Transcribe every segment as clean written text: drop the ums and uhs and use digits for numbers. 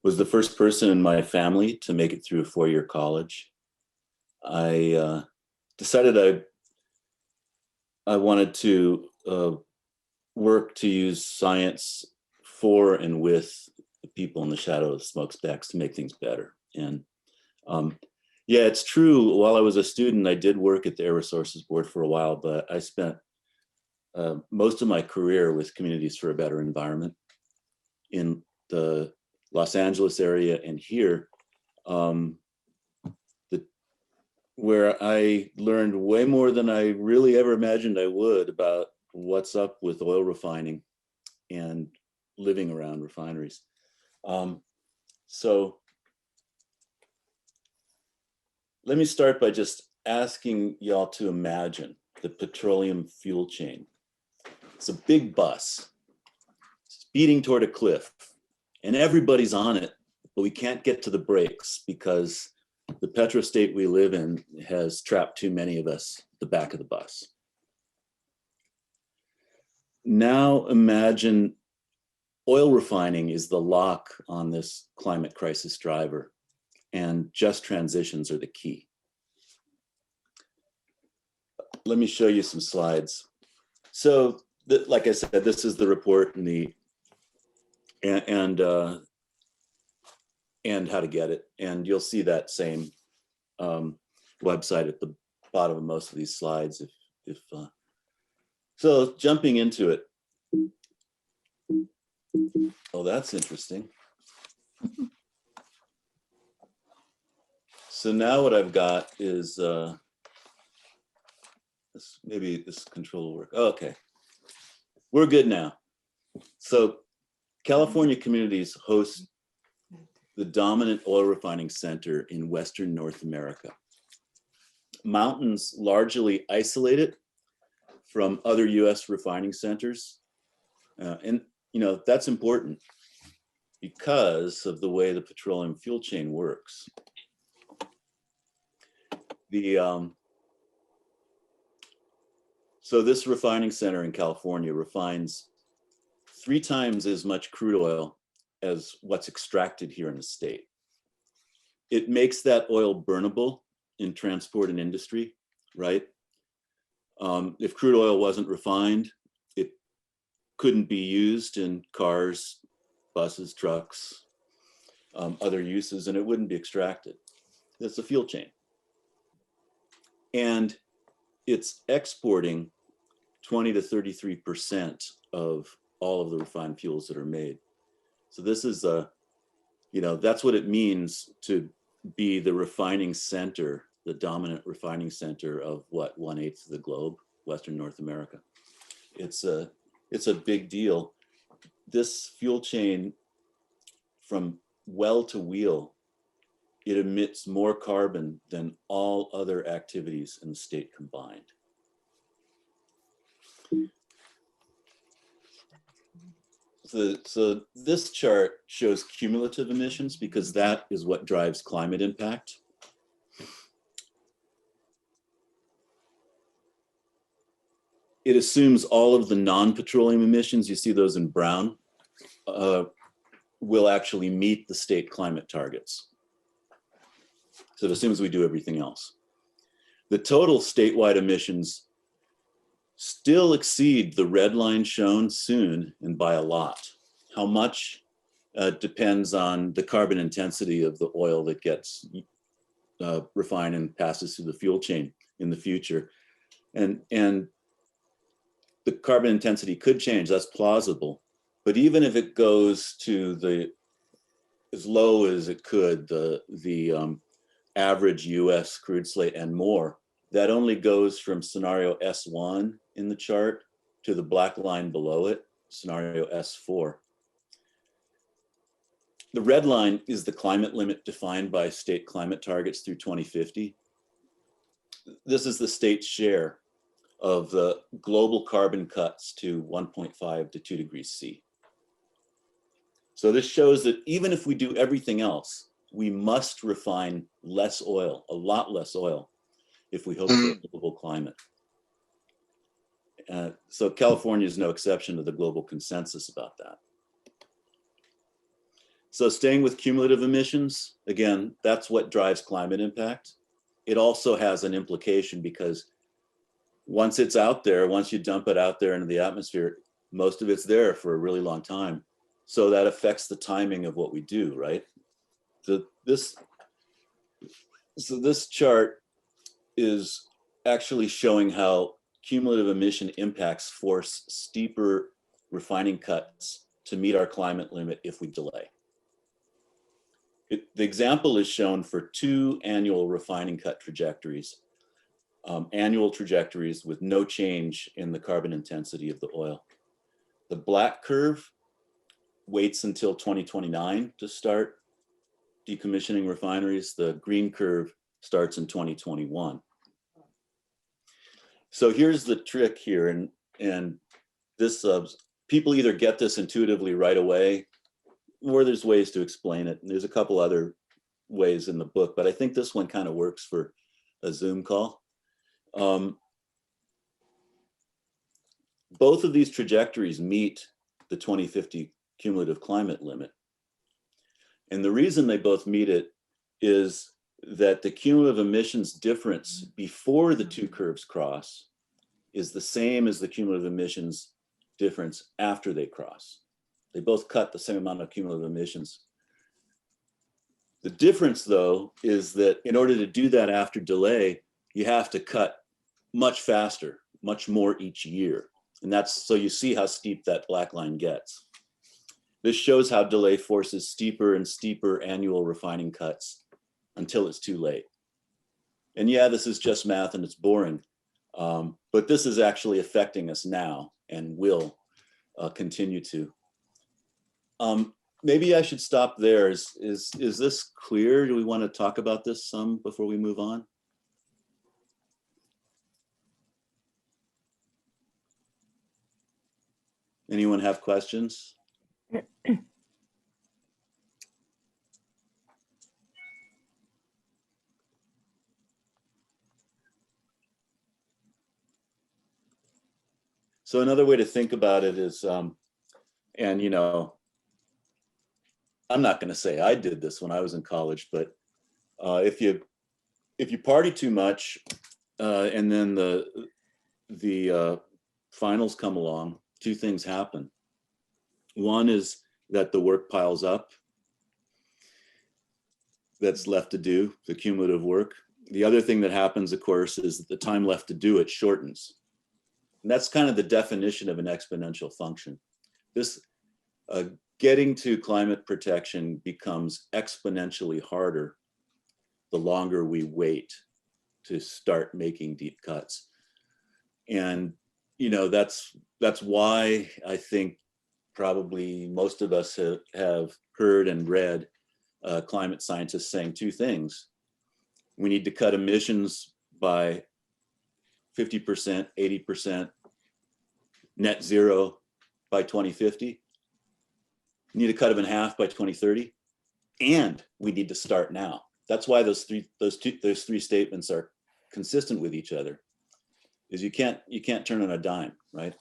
was the first person in my family to make it through a 4-year college. I decided I wanted to work to use science for and with the people in the shadow of the smokestacks to make things better. And yeah, it's true. While I was a student, I did work at the Air Resources Board for a while, but I spent most of my career with Communities for a Better Environment in the Los Angeles area and here, where I learned way more than I really ever imagined I would about what's up with oil refining and living around refineries. So let me start by just asking y'all to imagine the petroleum fuel chain. It's a big bus speeding toward a cliff, and everybody's on it, but we can't get to the brakes because the petrostate we live in has trapped too many of us at the back of the bus. Now imagine oil refining is the lock on this climate crisis driver, and just transitions are the key. Let me show you some slides. So, like I said, this is the report and how to get it. And you'll see that same website at the bottom of most of these slides. So jumping into it. Oh, that's interesting. So now what I've got is, maybe this control will work. Oh, okay, we're good now. So California Communities host the dominant oil refining center in Western North America. Mountains largely isolated from other US refining centers. And you know, that's important because of the way the petroleum fuel chain works. So this refining center in California refines 3 times as much crude oil as what's extracted here in the state. It makes that oil burnable in transport and industry, right? If crude oil wasn't refined, it couldn't be used in cars, buses, trucks, other uses, and it wouldn't be extracted. That's the fuel chain. And it's exporting 20 to 33% of all of the refined fuels that are made. So this is that's what it means to be the refining center, the dominant refining center of what, 1/8 of the globe, Western North America. It's a big deal. This fuel chain from well to wheel, it emits more carbon than all other activities in the state combined. So this chart shows cumulative emissions because that is what drives climate impact. It assumes all of the non-petroleum emissions, you see those in brown, will actually meet the state climate targets. So it assumes we do everything else. The total statewide emissions still exceed the red line shown soon, and by a lot. How much depends on the carbon intensity of the oil that gets refined and passes through the fuel chain in the future. And the carbon intensity could change, that's plausible. But even if it goes to as low as it could, the average US crude slate and more, that only goes from scenario S1 in the chart to the black line below it, scenario S4. The red line is the climate limit defined by state climate targets through 2050. This is the state's share of the global carbon cuts to 1.5 to 2 degrees C. So this shows that even if we do everything else, we must refine less oil, a lot less oil, if we hope for a livable climate. So California is no exception to the global consensus about that. So staying with cumulative emissions, again, that's what drives climate impact. It also has an implication because once it's out there, once you dump it out there into the atmosphere, most of it's there for a really long time. So that affects the timing of what we do, right? So this chart is actually showing how cumulative emission impacts force steeper refining cuts to meet our climate limit if we delay. The example is shown for 2 annual refining cut trajectories, annual trajectories with no change in the carbon intensity of the oil. The black curve waits until 2029 to start decommissioning refineries. The green curve starts in 2021. So here's the trick here, and this people either get this intuitively right away, or there's ways to explain it. And there's a couple other ways in the book, but I think this one kind of works for a Zoom call. Both of these trajectories meet the 2050 cumulative climate limit. And the reason they both meet it is that the cumulative emissions difference before the 2 curves cross is the same as the cumulative emissions difference after they cross. They both cut the same amount of cumulative emissions. The difference, though, is that in order to do that after delay, you have to cut much faster, much more each year. And that's, so you see how steep that black line gets. This shows how delay forces steeper and steeper annual refining cuts until it's too late. And yeah, this is just math and it's boring, but this is actually affecting us now and will continue to. Maybe I should stop there. Is this clear? Do we want to talk about this some before we move on? Anyone have questions? So another way to think about it is, and you know, I'm not going to say I did this when I was in college, but if you party too much and then the finals come along, 2 things happen. One is that the work piles up that's left to do, the cumulative work. The other thing that happens, of course, is that the time left to do it shortens. And that's kind of the definition of an exponential function. This getting to climate protection becomes exponentially harder the longer we wait to start making deep cuts. And you know, that's why I think probably most of us have heard and read climate scientists saying 2 things. We need to cut emissions by 50%, 80%, net zero by 2050. We need to cut them in half by 2030, and we need to start now. That's why those three statements are consistent with each other. Is you can't turn on a dime, right?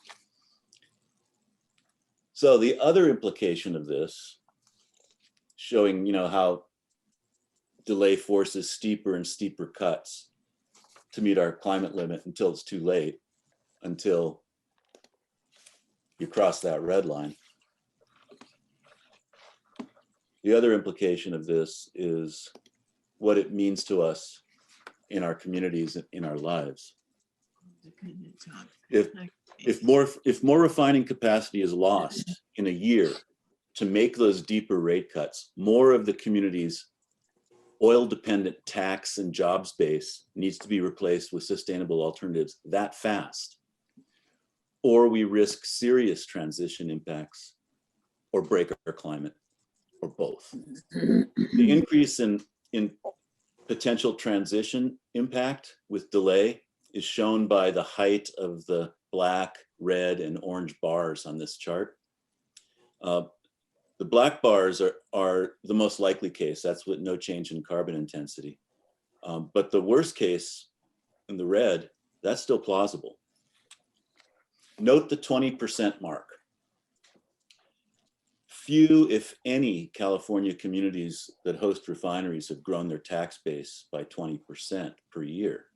So the other implication of this, showing how delay forces steeper and steeper cuts to meet our climate limit until it's too late, until you cross that red line. The other implication of this is what it means to us in our communities, in our lives. If more refining capacity is lost in a year to make those deeper rate cuts, more of the community's oil-dependent tax and jobs base needs to be replaced with sustainable alternatives that fast, or we risk serious transition impacts or break our climate, or both. The increase in potential transition impact with delay is shown by the height of the black, red, and orange bars on this chart. The black bars are the most likely case. That's with no change in carbon intensity. But the worst case in the red, that's still plausible. Note the 20% mark. few, if any, California communities that host refineries have grown their tax base by 20% per year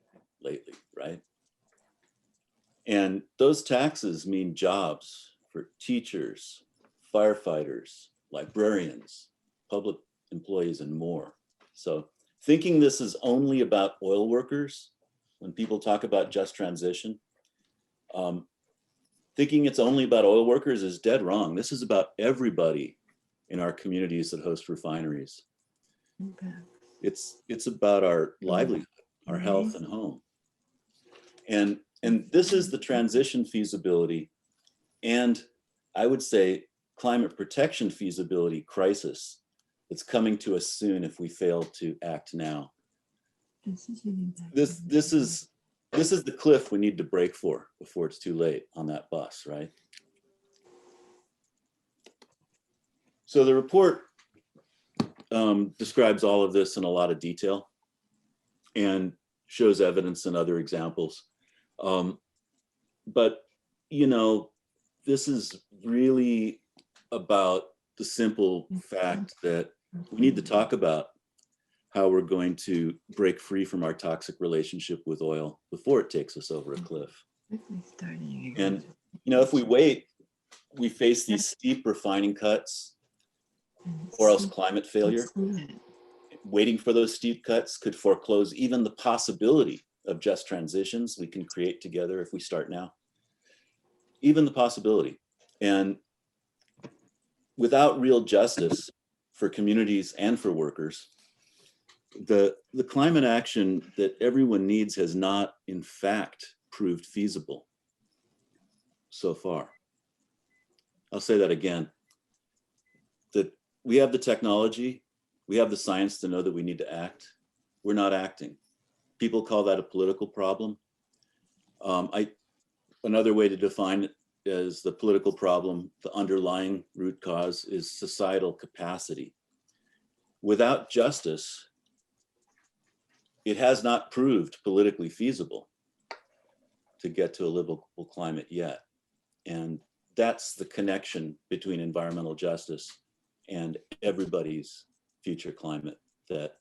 lately, right? And those taxes mean jobs for teachers, firefighters, librarians, public employees, and more. So thinking this is only about oil workers, when people talk about just transition, thinking it's only about oil workers is dead wrong. This is about everybody in our communities that host refineries. Okay. It's about our livelihood, our health and home. And this is the transition feasibility and, I would say, climate protection feasibility crisis that's coming to us soon if we fail to act now. This is the cliff we need to break for before it's too late on that bus, right? So the report describes all of this in a lot of detail and shows evidence and other examples. But, you know, this is really about the simple fact that we need to talk about how we're going to break free from our toxic relationship with oil before it takes us over a cliff. And, you know, if we wait, we face these steep refining cuts or else climate failure. Waiting for those steep cuts could foreclose even the possibility of just transitions we can create together if we start now. Even the possibility. And without real justice for communities and for workers, the climate action that everyone needs has not, in fact, proved feasible so far. I'll say that again, that we have the technology, we have the science to know that we need to act. We're not acting. People call that a political problem. Another way to define it is the political problem, the underlying root cause is societal capacity. Without justice, it has not proved politically feasible to get to a livable climate yet. And that's the connection between environmental justice and everybody's future climate that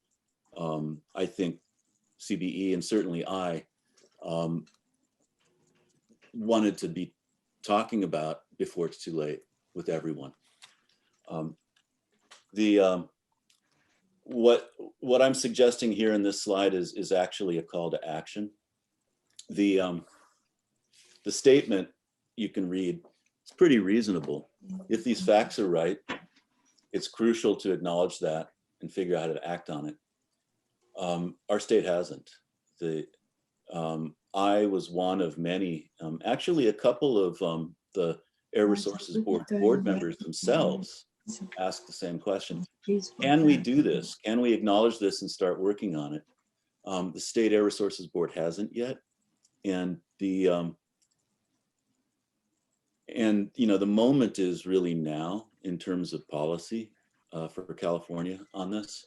I think CBE and certainly I wanted to be talking about before it's too late with everyone. What I'm suggesting here in this slide is actually a call to action. The statement you can read, it's pretty reasonable. If these facts are right, it's crucial to acknowledge that and figure out how to act on it. Our state hasn't. I was one of many, actually a couple of the Air Resources Board members themselves asked the same question. Can we do this? Can we acknowledge this and start working on it? The State Air Resources Board hasn't yet. And the moment is really now in terms of policy for California on this.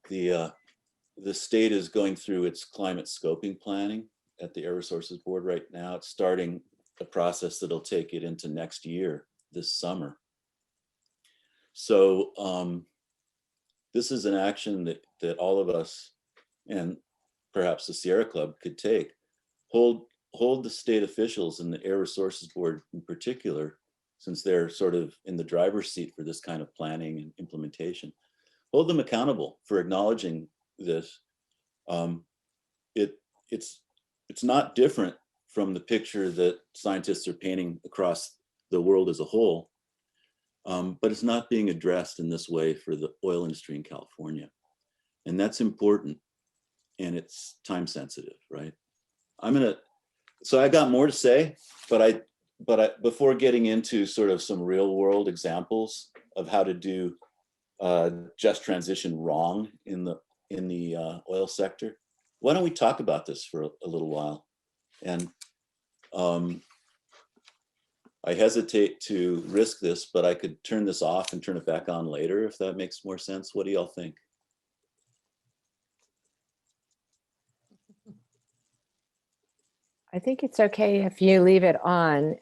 The state is going through its climate scoping planning at the Air Resources Board right now. It's starting a process that'll take it into next year, this summer. So this is an action that all of us and perhaps the Sierra Club could take. Hold the state officials and the Air Resources Board in particular, since they're sort of in the driver's seat for this kind of planning and implementation. Hold them accountable for acknowledging this. It's not different from the picture that scientists are painting across the world as a whole, but it's not being addressed in this way for the oil industry in California. And that's important, and it's time sensitive, right? So I got more to say, but before getting into sort of some real world examples of how to do just transition wrong in the oil sector, why don't we talk about this for a little while? And I hesitate to risk this, but I could turn this off and turn it back on later if that makes more sense. What do y'all think? I think it's okay if you leave it on.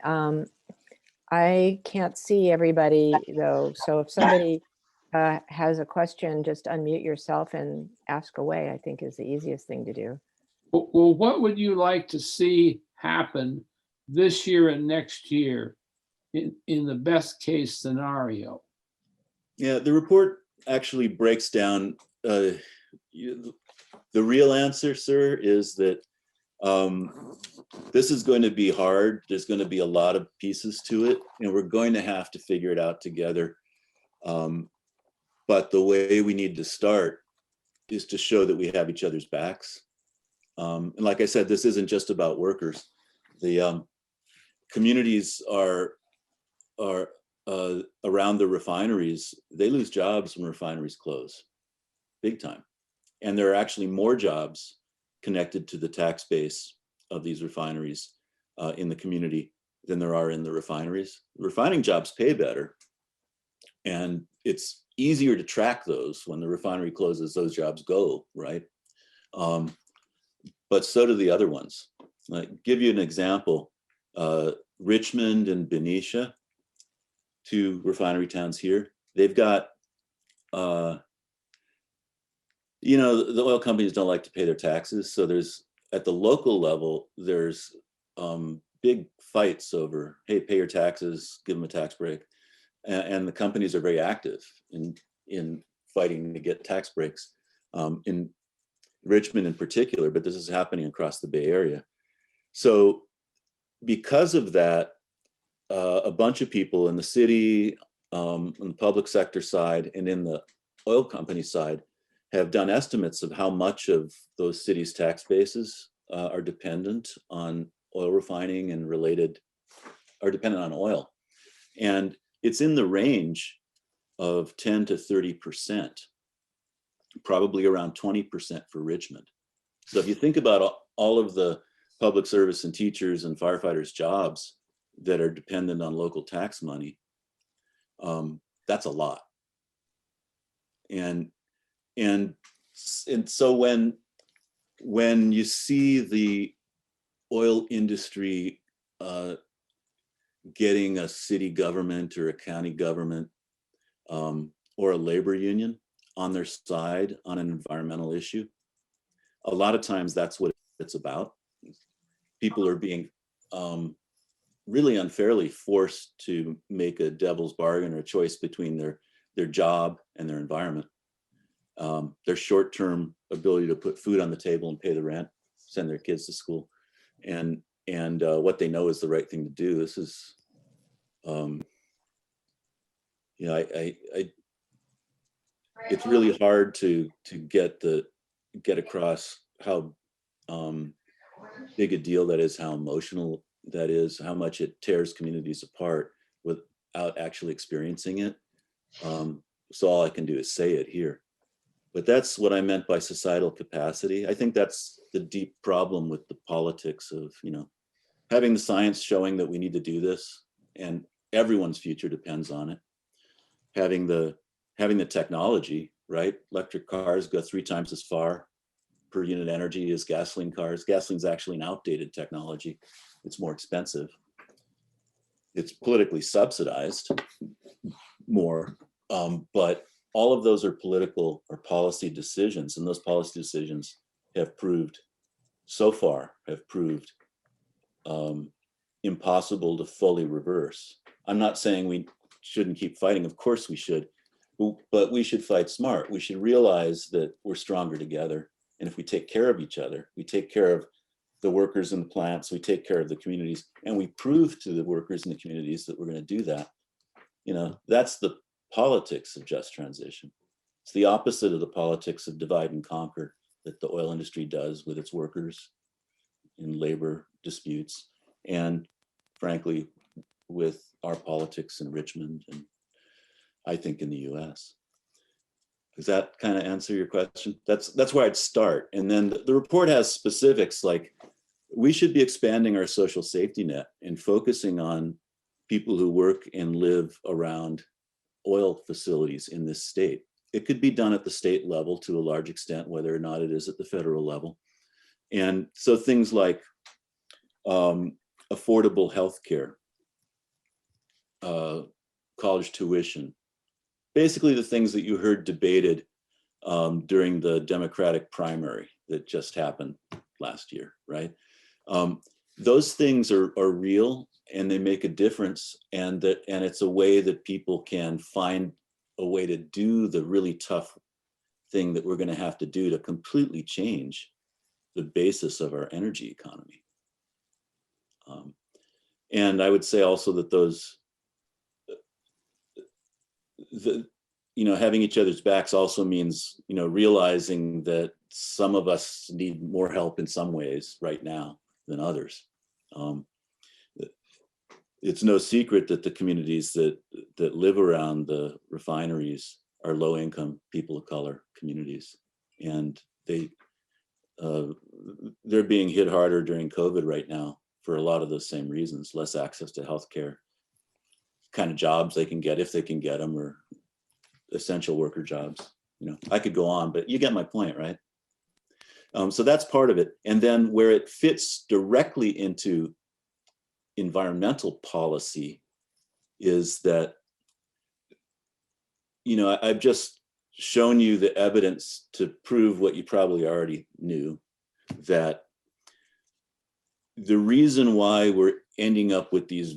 I can't see everybody though, so if somebody has a question, just unmute yourself and ask away, I think is the easiest thing to do. Well, what would you like to see happen this year and next year in the best case scenario? Yeah, the report actually breaks down, the real answer, sir, is that this is going to be hard. There's going to be a lot of pieces to it, and we're going to have to figure it out together. But the way we need to start is to show that we have each other's backs. And like I said, this isn't just about workers. The communities are around the refineries. They lose jobs when refineries close, big time. And there are actually more jobs connected to the tax base of these refineries in the community than there are in the refineries. Refining jobs pay better, and it's easier to track those. When the refinery closes, those jobs go, right? But so do the other ones. Like, give you an example, Richmond and Benicia, two refinery towns here, they've got, the oil companies don't like to pay their taxes. So there's, at the local level, there's big fights over, hey, pay your taxes, give them a tax break. And the companies are very active in fighting to get tax breaks in Richmond in particular, but this is happening across the Bay Area. So because of that, a bunch of people in the city, on the public sector side, and in the oil company side have done estimates of how much of those cities' tax bases are dependent on oil refining and related, are dependent on oil. And it's in the range of 10 to 30%, probably around 20% for Richmond. So if you think about all of the public service and teachers and firefighters' jobs that are dependent on local tax money, that's a lot. And so when you see the oil industry getting a city government or a county government or a labor union on their side on an environmental issue, a lot of times that's what it's about. People are being really unfairly forced to make a devil's bargain or a choice between their job and their environment. Their short-term ability to put food on the table and pay the rent, send their kids to school, and what they know is the right thing to do. This is, it's really hard to get across how big a deal that is, how emotional that is, how much it tears communities apart without actually experiencing it. So all I can do is say it here. But that's what I meant by societal capacity. I think that's the deep problem with the politics of, having the science showing that we need to do this and everyone's future depends on it. Having the technology, right? Electric cars go 3 times as far per unit energy as gasoline cars. Gasoline's actually an outdated technology. It's more expensive. It's politically subsidized more, but all of those are political or policy decisions, and those policy decisions have proved impossible to fully reverse. I'm not saying we shouldn't keep fighting. Of course we should, but we should fight smart. We should realize that we're stronger together. And if we take care of each other, we take care of the workers in the plants, we take care of the communities, and we prove to the workers in the communities that we're going to do that. That's the politics of just transition. It's the opposite of the politics of divide and conquer that the oil industry does with its workers in labor disputes, and frankly, with our politics in Richmond and I think in the US. Does that kind of answer your question? That's where I'd start. And then the report has specifics like we should be expanding our social safety net and focusing on people who work and live around oil facilities in this state. It could be done at the state level to a large extent, whether or not it is at the federal level. And so things like affordable health care, college tuition. Basically the things that you heard debated during the Democratic primary that just happened last year, right? Those things are real and they make a difference, and it's a way that people can find a way to do the really tough thing that we're going to have to do to completely change the basis of our energy economy. And I would say also that having each other's backs also means, realizing that some of us need more help in some ways right now than others. It's no secret that the communities that live around the refineries are low-income people of color communities, and they're being hit harder during COVID right now for a lot of those same reasons: less access to healthcare, kind of jobs they can get if they can get them, or essential worker jobs. I could go on, but you get my point, right? So that's part of it. And then where it fits directly into environmental policy is that, I've just shown you the evidence to prove what you probably already knew, that the reason why we're ending up with these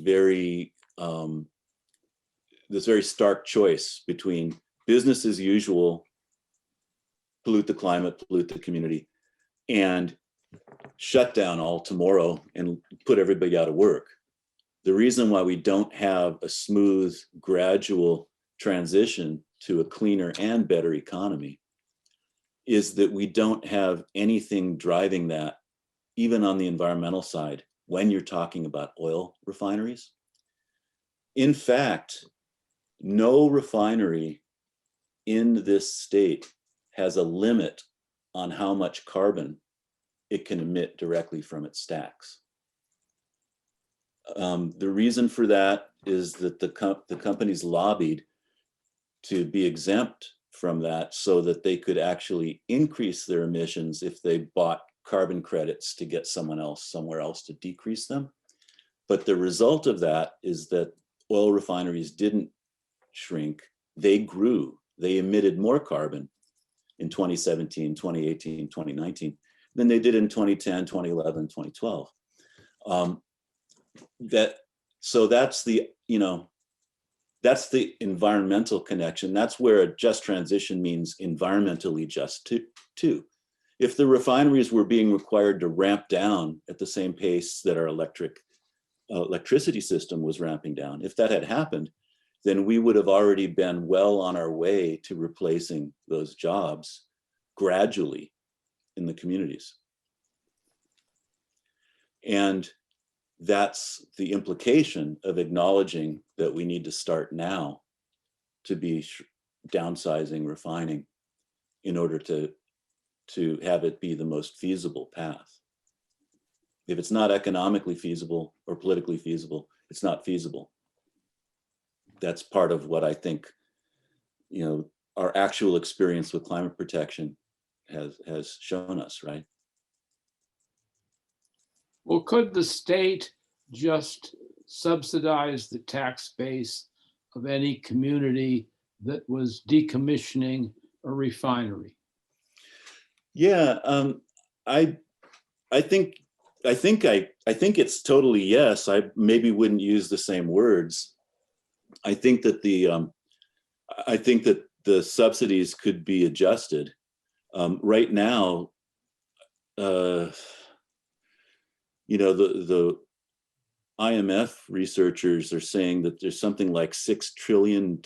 this very stark choice between business as usual, pollute the climate, pollute the community, and shut down all tomorrow and put everybody out of work. The reason why we don't have a smooth, gradual transition to a cleaner and better economy is that we don't have anything driving that, even on the environmental side, when you're talking about oil refineries. In fact, no refinery in this state has a limit on how much carbon it can emit directly from its stacks. The reason for that is that the companies lobbied to be exempt from that so that they could actually increase their emissions if they bought carbon credits to get somewhere else to decrease them. But the result of that is that oil refineries didn't shrink, they grew. They emitted more carbon in 2017, 2018, 2019 than they did in 2010, 2011, 2012. So that's the environmental connection. That's where a just transition means environmentally just too. If the refineries were being required to ramp down at the same pace that our electricity system was ramping down, if that had happened, then we would have already been well on our way to replacing those jobs gradually in the communities. And that's the implication of acknowledging that we need to start now to be downsizing refining in order to have it be the most feasible path. If it's not economically feasible or politically feasible, it's not feasible. That's part of what I think, our actual experience with climate protection has shown us, right? Well, could the state just subsidize the tax base of any community that was decommissioning a refinery? Yeah, I think it's totally yes. I maybe wouldn't use the same words. I think that the subsidies could be adjusted. Right now, the IMF researchers are saying that there's something like $6 trillion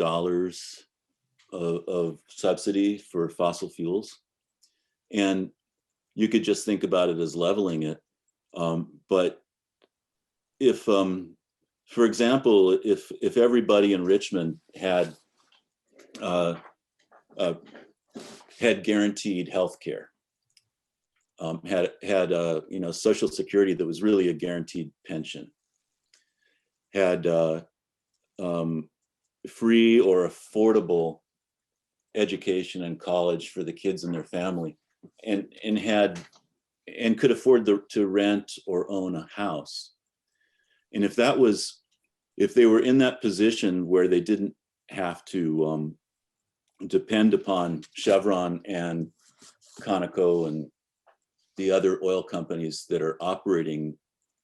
of subsidy for fossil fuels. And you could just think about it as leveling it. But if, for example, if everybody in Richmond had guaranteed health care, had Social Security that was really a guaranteed pension, had free or affordable education and college for the kids in their family, and could afford to rent or own a house. And if that was if they were in that position where they didn't have to depend upon Chevron and Conoco and the other oil companies that are operating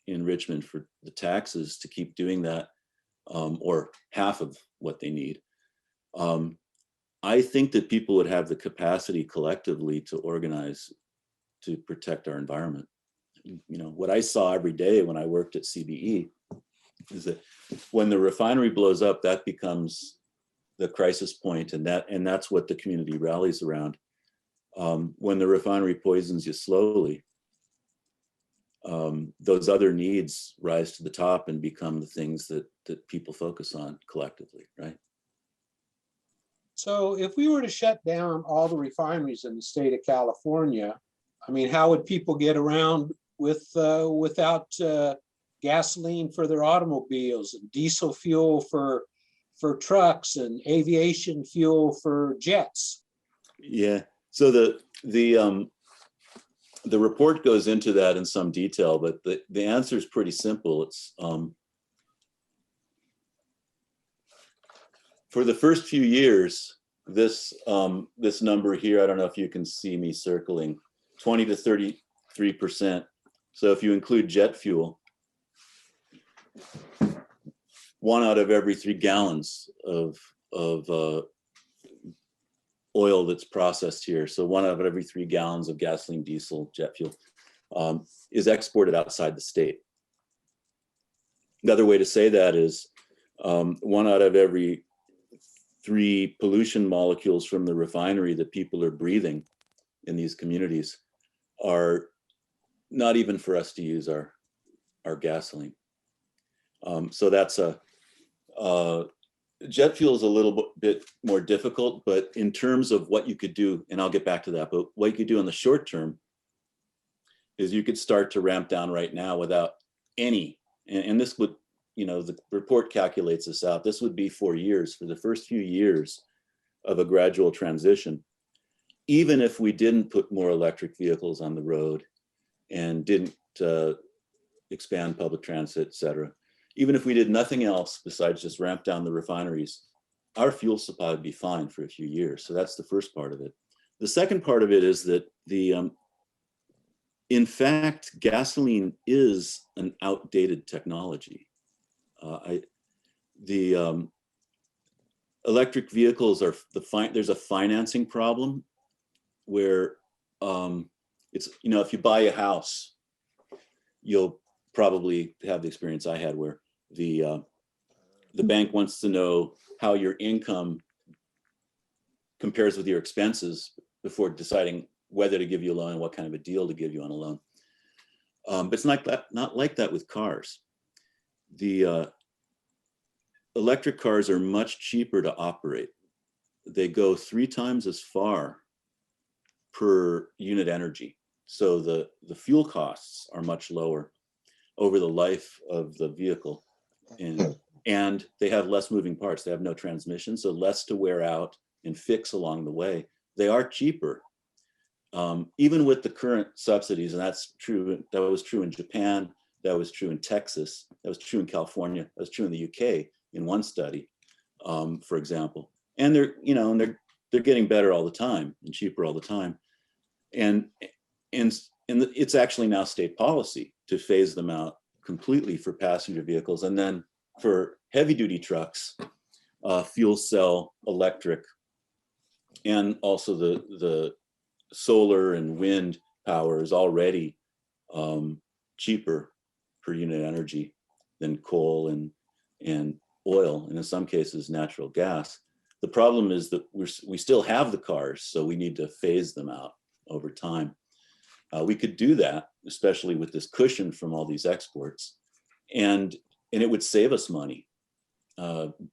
in Richmond for the taxes to keep doing that, or half of what they need, I think that people would have the capacity collectively to organize to protect our environment. You know, what I saw every day when I worked at CBE is that when the refinery blows up, that becomes the crisis point, and that's what the community rallies around. When the refinery poisons you slowly, those other needs rise to the top and become the things that people focus on collectively, right? So if we were to shut down all the refineries in the state of California, I mean, how would people get around without gasoline for their automobiles and diesel fuel for trucks and aviation fuel for jets? Yeah. So the report goes into that in some detail, but the answer is pretty simple. It's for the first few years, this number here, I don't know if you can see me circling, 20 to 33%. So if you include jet fuel, 1 out of every 3 gallons of oil that's processed here, so 1 out of every 3 gallons of gasoline, diesel, jet fuel, is exported outside the state. Another way to say that is 1 out of every 3 pollution molecules from the refinery that people are breathing in these communities are not even for us to use our gasoline. So that's jet fuel is a little bit more difficult, but in terms of what you could do, and I'll get back to that, but what you could do in the short term is you could start to ramp down right now without any, and this would, you know, the report calculates this out, this would be 4 years, for the first few years of a gradual transition. Even if we didn't put more electric vehicles on the road and didn't expand public transit, et cetera, even if we did nothing else besides just ramp down the refineries, our fuel supply would be fine for a few years. So that's the first part of it. The second part of it is that in fact, gasoline is an outdated technology. Electric vehicles are there's a financing problem where it's, you know, if you buy a house, you'll probably have the experience I had where the bank wants to know how your income compares with your expenses before deciding whether to give you a loan and what kind of a deal to give you on a loan. But it's not like that with cars. The electric cars are much cheaper to operate. They go 3 times as far per unit energy. So the fuel costs are much lower over the life of the vehicle. And they have less moving parts. They have no transmission, so less to wear out and fix along the way. They are cheaper. Even with the current subsidies, and that's true, that was true in Japan, that was true in Texas, that was true in California, that was true in the UK in one study, for example. And they're, you know, and they're getting better all the time and cheaper all the time. And it's actually now state policy to phase them out completely for passenger vehicles. And then for heavy duty trucks, fuel cell electric, and also the solar and wind power is already cheaper per unit energy than coal and oil, and in some cases natural gas. The problem is that we still have the cars, so we need to phase them out over time. We could do that, especially with this cushion from all these exports, and it would save us money.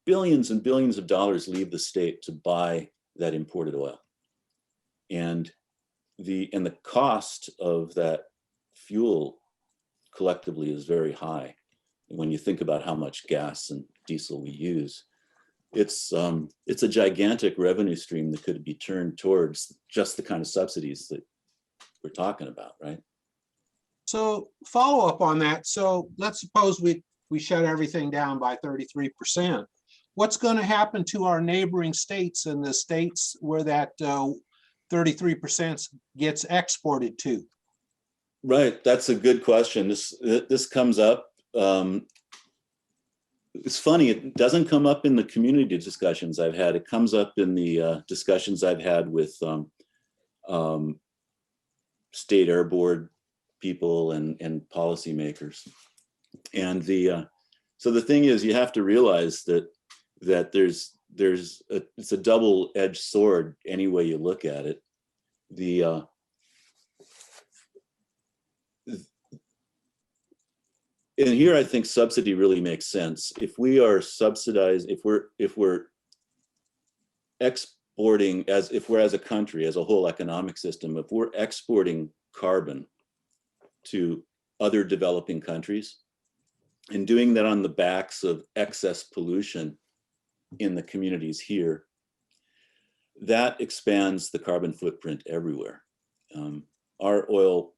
Billions and billions of dollars leave the state to buy that imported oil, and the cost of that fuel collectively is very high. When you think about how much gas and diesel we use, it's a gigantic revenue stream that could be turned towards just the kind of subsidies that we're talking about, right? So follow up on that. So let's suppose we we shut everything down by 33%. What's going to happen to our neighboring states and the states where that 33% gets exported to? Right, that's a good question. This comes up. It's funny, it doesn't come up in the community discussions I've had. It comes up in the discussions I've had with state air board people and policymakers. And so the thing is, you have to realize that it's a double-edged sword any way you look at it. And here I think subsidy really makes sense. If we are subsidized, if we're exporting, if we're as a country, as a whole economic system, if we're exporting carbon to other developing countries and doing that on the backs of excess pollution in the communities here, that expands the carbon footprint everywhere. Our oil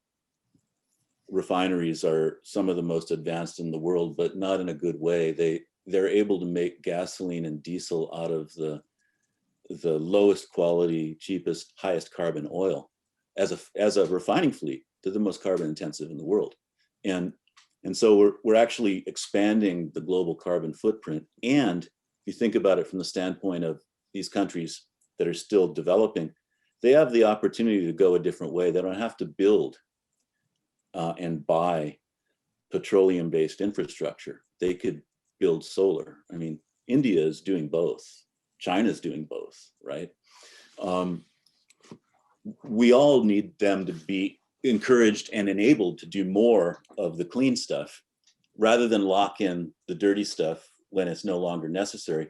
refineries are some of the most advanced in the world, but not in a good way. They're able to make gasoline and diesel out of the lowest quality, cheapest, highest carbon oil as a refining fleet. They're the most carbon intensive in the world. And so we're actually expanding the global carbon footprint. And if you think about it from the standpoint of these countries that are still developing, they have the opportunity to go a different way. They don't have to build and buy petroleum-based infrastructure. They could build solar. I mean, India is doing both. China's doing both, right? We all need them to be encouraged and enabled to do more of the clean stuff rather than lock in the dirty stuff when it's no longer necessary.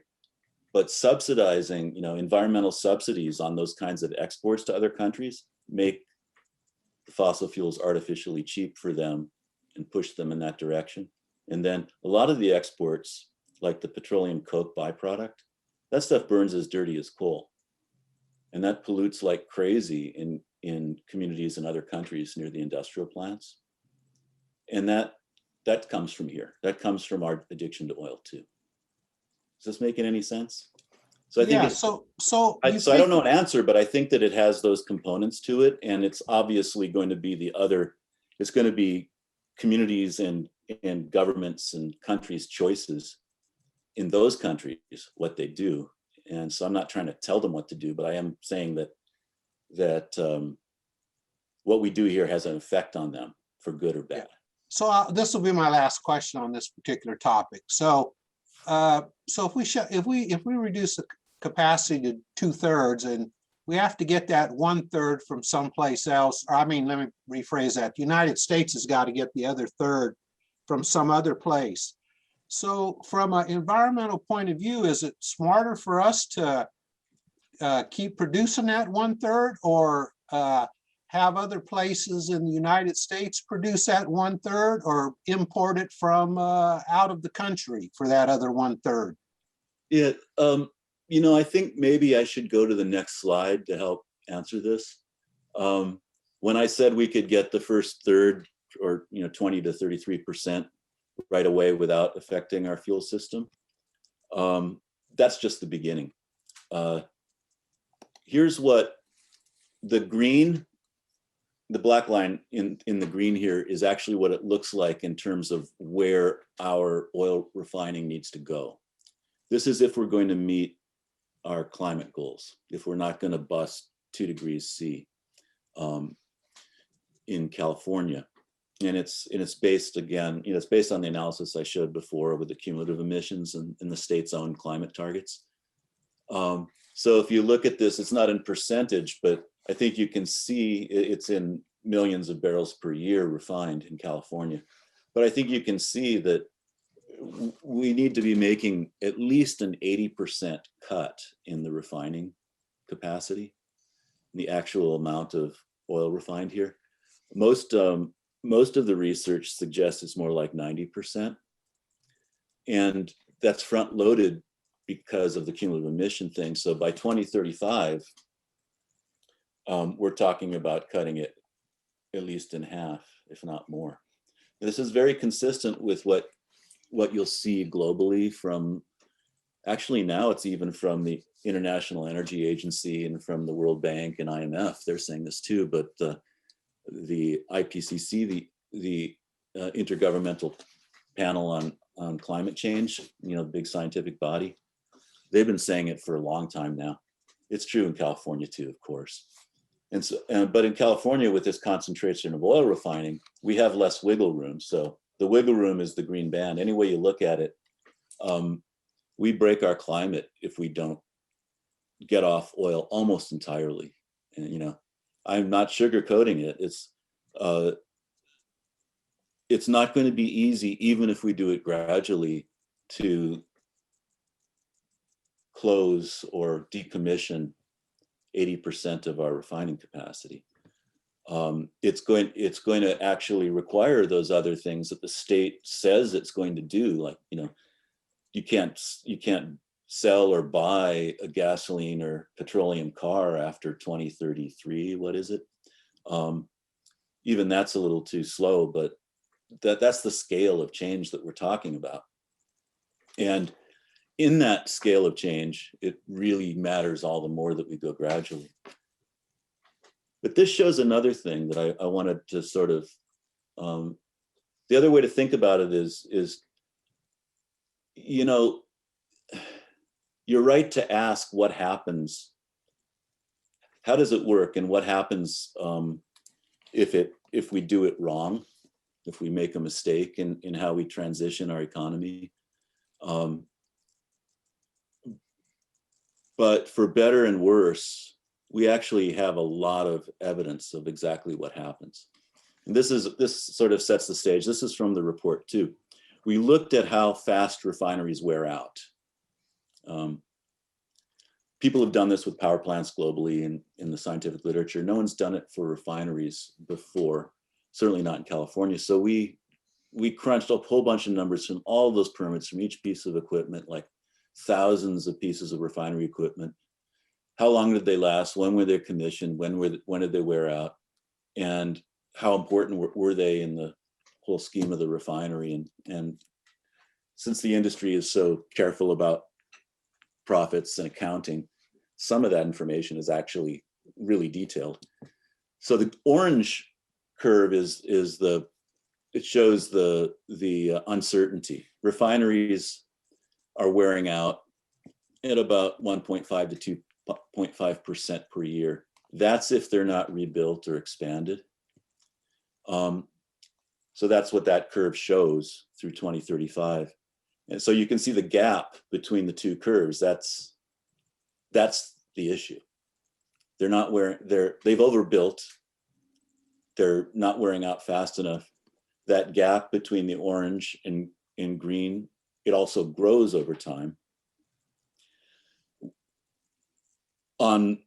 But subsidizing, environmental subsidies on those kinds of exports to other countries make the fossil fuels artificially cheap for them and push them in that direction. And then a lot of the exports, like the petroleum coke byproduct, that stuff burns as dirty as coal. And that pollutes like crazy in communities in other countries near the industrial plants. And that comes from here. That comes from our addiction to oil too. Is this making any sense? So I think I don't know an answer, but I think that it has those components to it, and it's obviously going to be it's going to be communities and governments and countries' choices in those countries, what they do. And so I'm not trying to tell them what to do, but I am saying that what we do here has an effect on them for good or bad. So this will be my last question on this particular topic. So if we reduce the capacity to 2/3 and we have to get that 1/3 from someplace else, or let me rephrase that. The United States has got to get the other 1/3 from some other place. So from an environmental point of view, is it smarter for us to keep producing that 1/3 or have other places in the United States produce that 1/3 or import it from out of the country for that other 1/3? Yeah, I think maybe I should go to the next slide to help answer this. When I said we could get the first third or 20 to 33% right away without affecting our fuel system, that's just the beginning. Here's what the black line in the green here is actually what it looks like in terms of where our oil refining needs to go. This is if we're going to meet our climate goals, if we're not going to bust 2 degrees C in California. And it's based, again, it's based on the analysis I showed before with the cumulative emissions and the state's own climate targets. So if you look at this, it's not in percentage, but I think you can see it's in millions of barrels per year refined in California. But I think you can see that we need to be making at least an 80% cut in the refining capacity, the actual amount of oil refined here. Most of the research suggests it's more like 90%. And that's front loaded because of the cumulative emission thing. So by 2035, we're talking about cutting it at least in half, if not more. This is very consistent with what what you'll see globally from, actually now it's even from the International Energy Agency and from the World Bank and IMF, they're saying this too, but the IPCC, the Intergovernmental Panel on Climate Change, you know, the big scientific body, they've been saying it for a long time now. It's true in California too, of course. And so, but in California, with this concentration of oil refining, we have less wiggle room. So the wiggle room is the green band. Any way you look at it, we break our climate if we don't get off oil almost entirely. And, you know, I'm not sugarcoating it. It's not going to be easy, even if we do it gradually, to close or decommission 80% of our refining capacity. It's going to actually require those other things that the state says it's going to do. Like, you know, you can't sell or buy a gasoline or petroleum car after 2033. What is it? Even that's a little too slow, but that's the scale of change that we're talking about. And in that scale of change, it really matters all the more that we go gradually. But this shows another thing that I wanted to sort of, the other way to think about it is, you know, you're right to ask what happens, how does it work, and what happens if we do it wrong, if we make a mistake in how we transition our economy. But for better and worse, we actually have a lot of evidence of exactly what happens. And this sort of sets the stage. This is from the report too. We looked at how fast refineries wear out. People have done this with power plants globally in the scientific literature. No one's done it for refineries before, certainly not in California. So we crunched up a whole bunch of numbers from all of those permits, from each piece of equipment, like thousands of pieces of refinery equipment. How long did they last? When were they commissioned? When did they wear out? And how important were they in the whole scheme of the refinery? And since the industry is so careful about profits and accounting, some of that information is actually really detailed. So the orange curve it shows the uncertainty. Refineries are wearing out at about 1.5 to 2.5% per year. That's if they're not rebuilt or expanded. So that's what that curve shows through 2035. And so you can see the gap between the two curves. That's the issue. They've overbuilt. They're not wearing out fast enough. That gap between the orange and green, it also grows over time. On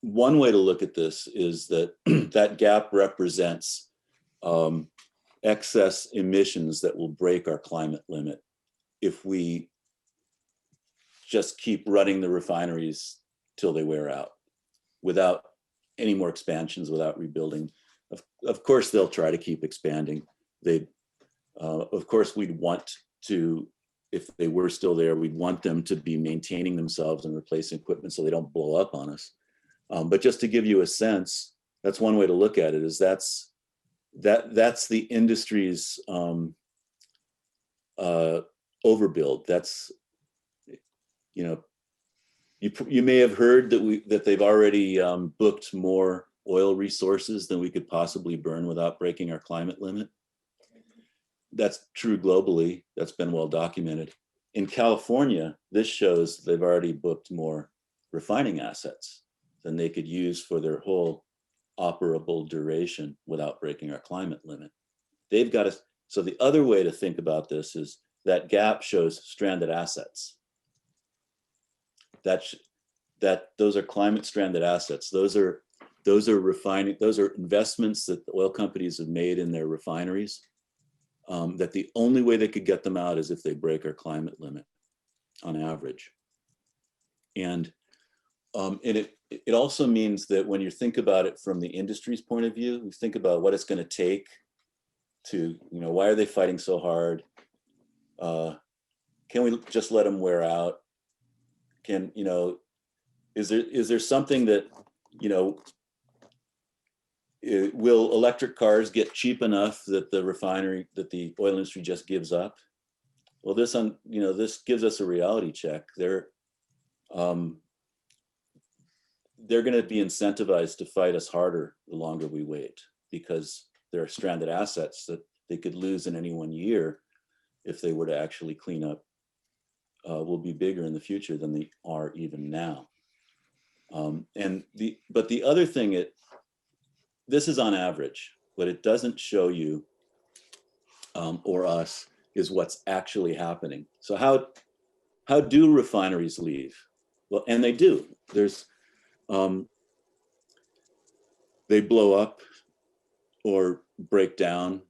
one way to look at this is that that gap represents excess emissions that will break our climate limit if we just keep running the refineries till they wear out without any more expansions, without rebuilding. Of course, they'll try to keep expanding. Of course, we'd want to, if they were still there, we'd want them to be maintaining themselves and replacing equipment so they don't blow up on us. But just to give you a sense, that's one way to look at it, is that's the industry's overbuild. That's, you know, you may have heard that they've already booked more oil resources than we could possibly burn without breaking our climate limit. That's true globally. That's been well documented. In California, this shows they've already booked more refining assets than they could use for their whole operable duration without breaking our climate limit. They've got to, so the other way to think about this is that gap shows stranded assets. Those are climate stranded assets. Those are refining, those are investments that the oil companies have made in their refineries, that the only way they could get them out is if they break our climate limit on average. And it also means that when you think about it from the industry's point of view, you think about what it's going to take to, you know, why are they fighting so hard? Can we just let them wear out? Can, you know, is there something that, you know, will electric cars get cheap enough that the oil industry just gives up? Well, this gives us a reality check. They're going to be incentivized to fight us harder the longer we wait, because there are stranded assets that they could lose in any one year if they were to actually clean up, will be bigger in the future than they are even now. But the other thing, this is on average, what it doesn't show you or us is what's actually happening. So how do refineries leave? Well, and they do. They blow up or break down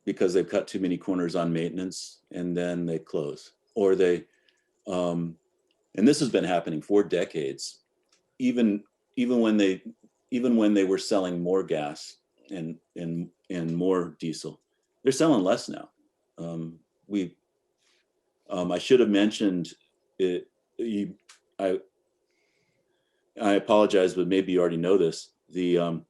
because they've cut too many corners on maintenance, and then they close. Or and this has been happening for decades, even when they were selling more gas and more diesel. They're selling less now. I should have mentioned it. I apologize, but maybe you already know this. The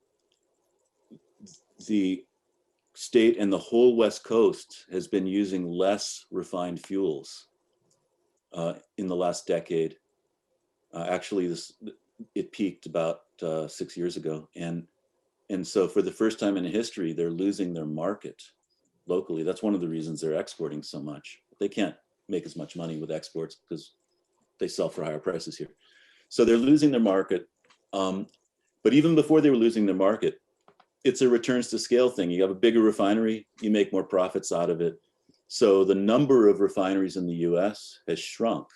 state and the whole West Coast has been using less refined fuels in the last decade. Actually, it peaked about 6 years ago, and so for the first time in history, they're losing their market locally. That's one of the reasons they're exporting so much. They can't make as much money with exports because they sell for higher prices here. So they're losing their market. But even before they were losing their market, it's a returns to scale thing. You have a bigger refinery, you make more profits out of it. So the number of refineries in the US has shrunk.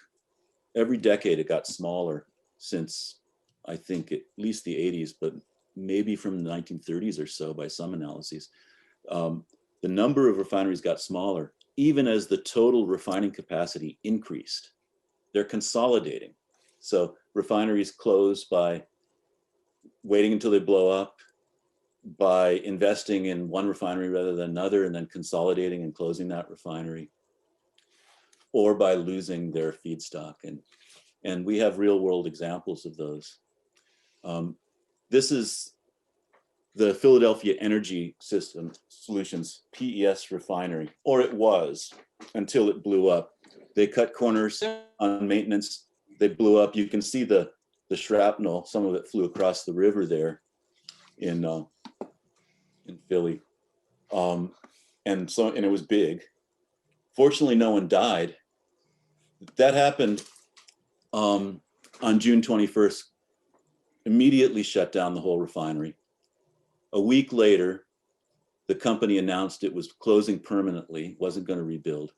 Every decade it got smaller since, I think, at least the 80s, but maybe from the 1930s or so by some analyses. The number of refineries got smaller, even as the total refining capacity increased. They're consolidating. So refineries close by waiting until they blow up, by investing in one refinery rather than another, and then consolidating and closing that refinery, or by losing their feedstock. And we have real world examples of those. This is the Philadelphia Energy System Solutions, PES refinery, or it was until it blew up. They cut corners on maintenance. They blew up. You can see the shrapnel. Some of it flew across the river there in Philly. And it was big. Fortunately, no one died. That happened on June 21st, immediately shut down the whole refinery. A week later, the company announced it was closing permanently, wasn't going to rebuild.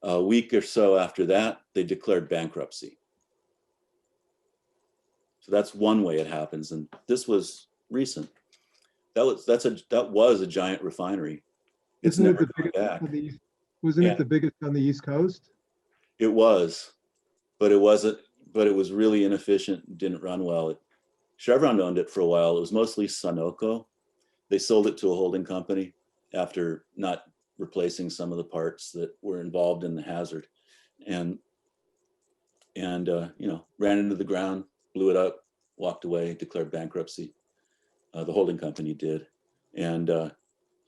A week or so after that, they declared bankruptcy. So that's one way it happens, and this was recent. That was a giant refinery. It's never gone back. Wasn't it the biggest on the East Coast? It was, but it wasn't. But it was really inefficient. Didn't run well. Chevron owned it for a while. It was mostly Sunoco. They sold it to a holding company after not replacing some of the parts that were involved in the hazard, and ran into the ground, blew it up, walked away, declared bankruptcy. The holding company did, and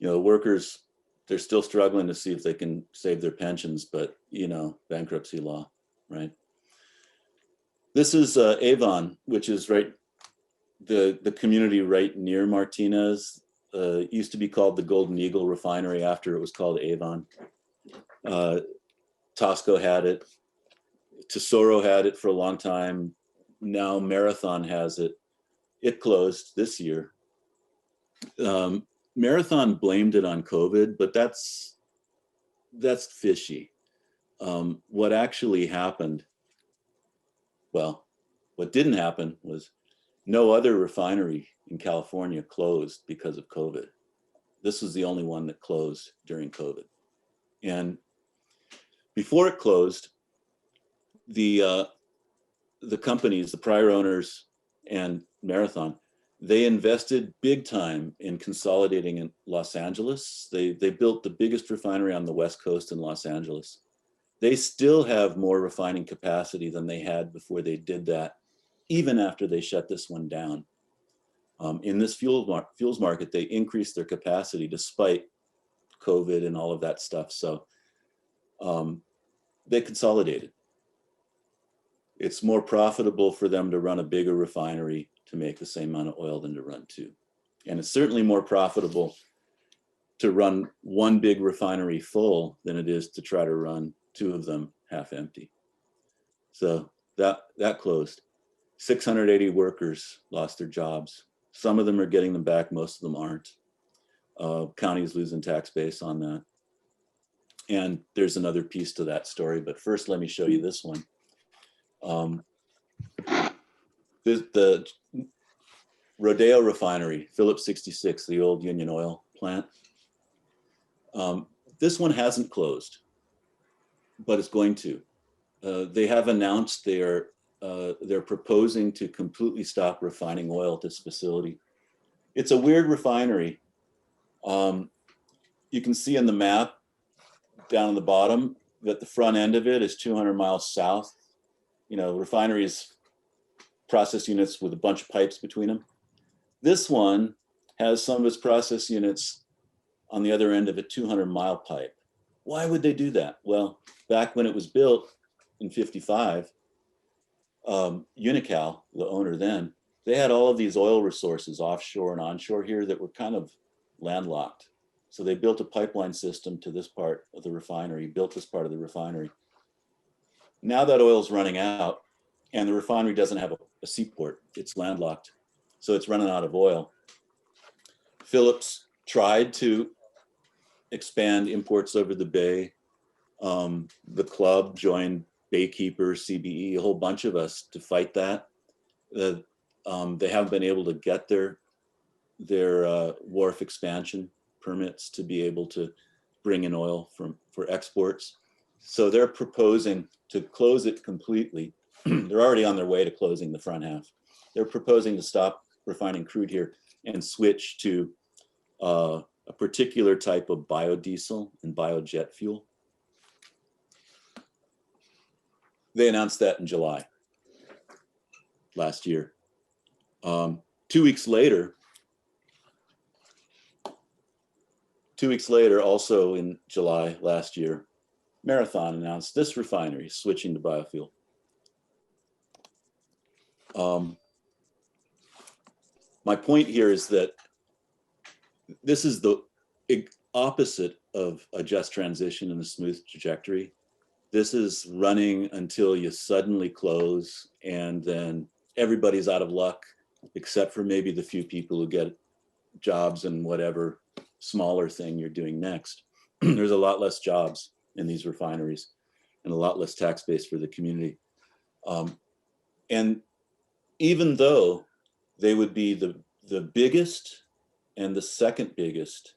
workers, they're still struggling to see if they can save their pensions, but bankruptcy law, right? This is Avon, which is right, the community right near Martinez. Used to be called the Golden Eagle Refinery after it was called Avon. Tosco had it. Tesoro had it for a long time. Now Marathon has it. It closed this year. Marathon blamed it on COVID, but that's fishy. What actually happened, well, what didn't happen was no other refinery in California closed because of COVID. This was the only one that closed during COVID. And before it closed, the companies, the prior owners and Marathon, They invested big time in consolidating in Los Angeles. They built the biggest refinery on the West Coast in Los Angeles. They still have more refining capacity than they had before they did that, even after they shut this one down. In this fuels market, they increased their capacity despite COVID and all of that stuff. So they consolidated. It's more profitable for them to run a bigger refinery to make the same amount of oil than to run two. And it's certainly more profitable to run one big refinery full than it is to try to run two of them half empty. So that closed. 680 workers lost their jobs. Some of them are getting them back, most of them aren't. Counties losing tax base on that. And there's another piece to that story, but first let me show you this one. The Rodeo Refinery, Phillips 66, the old Union Oil plant. This one hasn't closed, but it's going to. They have announced they're proposing to completely stop refining oil at this facility. It's a weird refinery. You can see in the map down on the bottom that the front end of it is 200 miles south. You know, refineries, process units with a bunch of pipes between them. This one has some of its process units on the other end of a 200-mile pipe. Why would they do that? Well, back when it was built in 55, Unocal, the owner then, they had all of these oil resources offshore and onshore here that were kind of landlocked. So they built a pipeline system to this part of the refinery, built this part of the refinery. Now that oil's running out and the refinery doesn't have a seaport, it's landlocked. So it's running out of oil. Phillips tried to expand imports over the bay. The club joined Baykeeper, CBE, a whole bunch of us to fight that. They haven't been able to get their wharf expansion permits to be able to bring in oil for exports. So they're proposing to close it completely. They're already on their way to closing the front half. They're proposing to stop refining crude here and switch to a particular type of biodiesel and biojet fuel. They announced that in July last year. 2 weeks later, also in July last year, Marathon announced this refinery switching to biofuel. My point here is that this is the opposite of a just transition and a smooth trajectory. This is running until you suddenly close and then everybody's out of luck, except for maybe the few people who get jobs in whatever smaller thing you're doing next. There's a lot less jobs in these refineries and a lot less tax base for the community. And even though they would be the biggest and the second biggest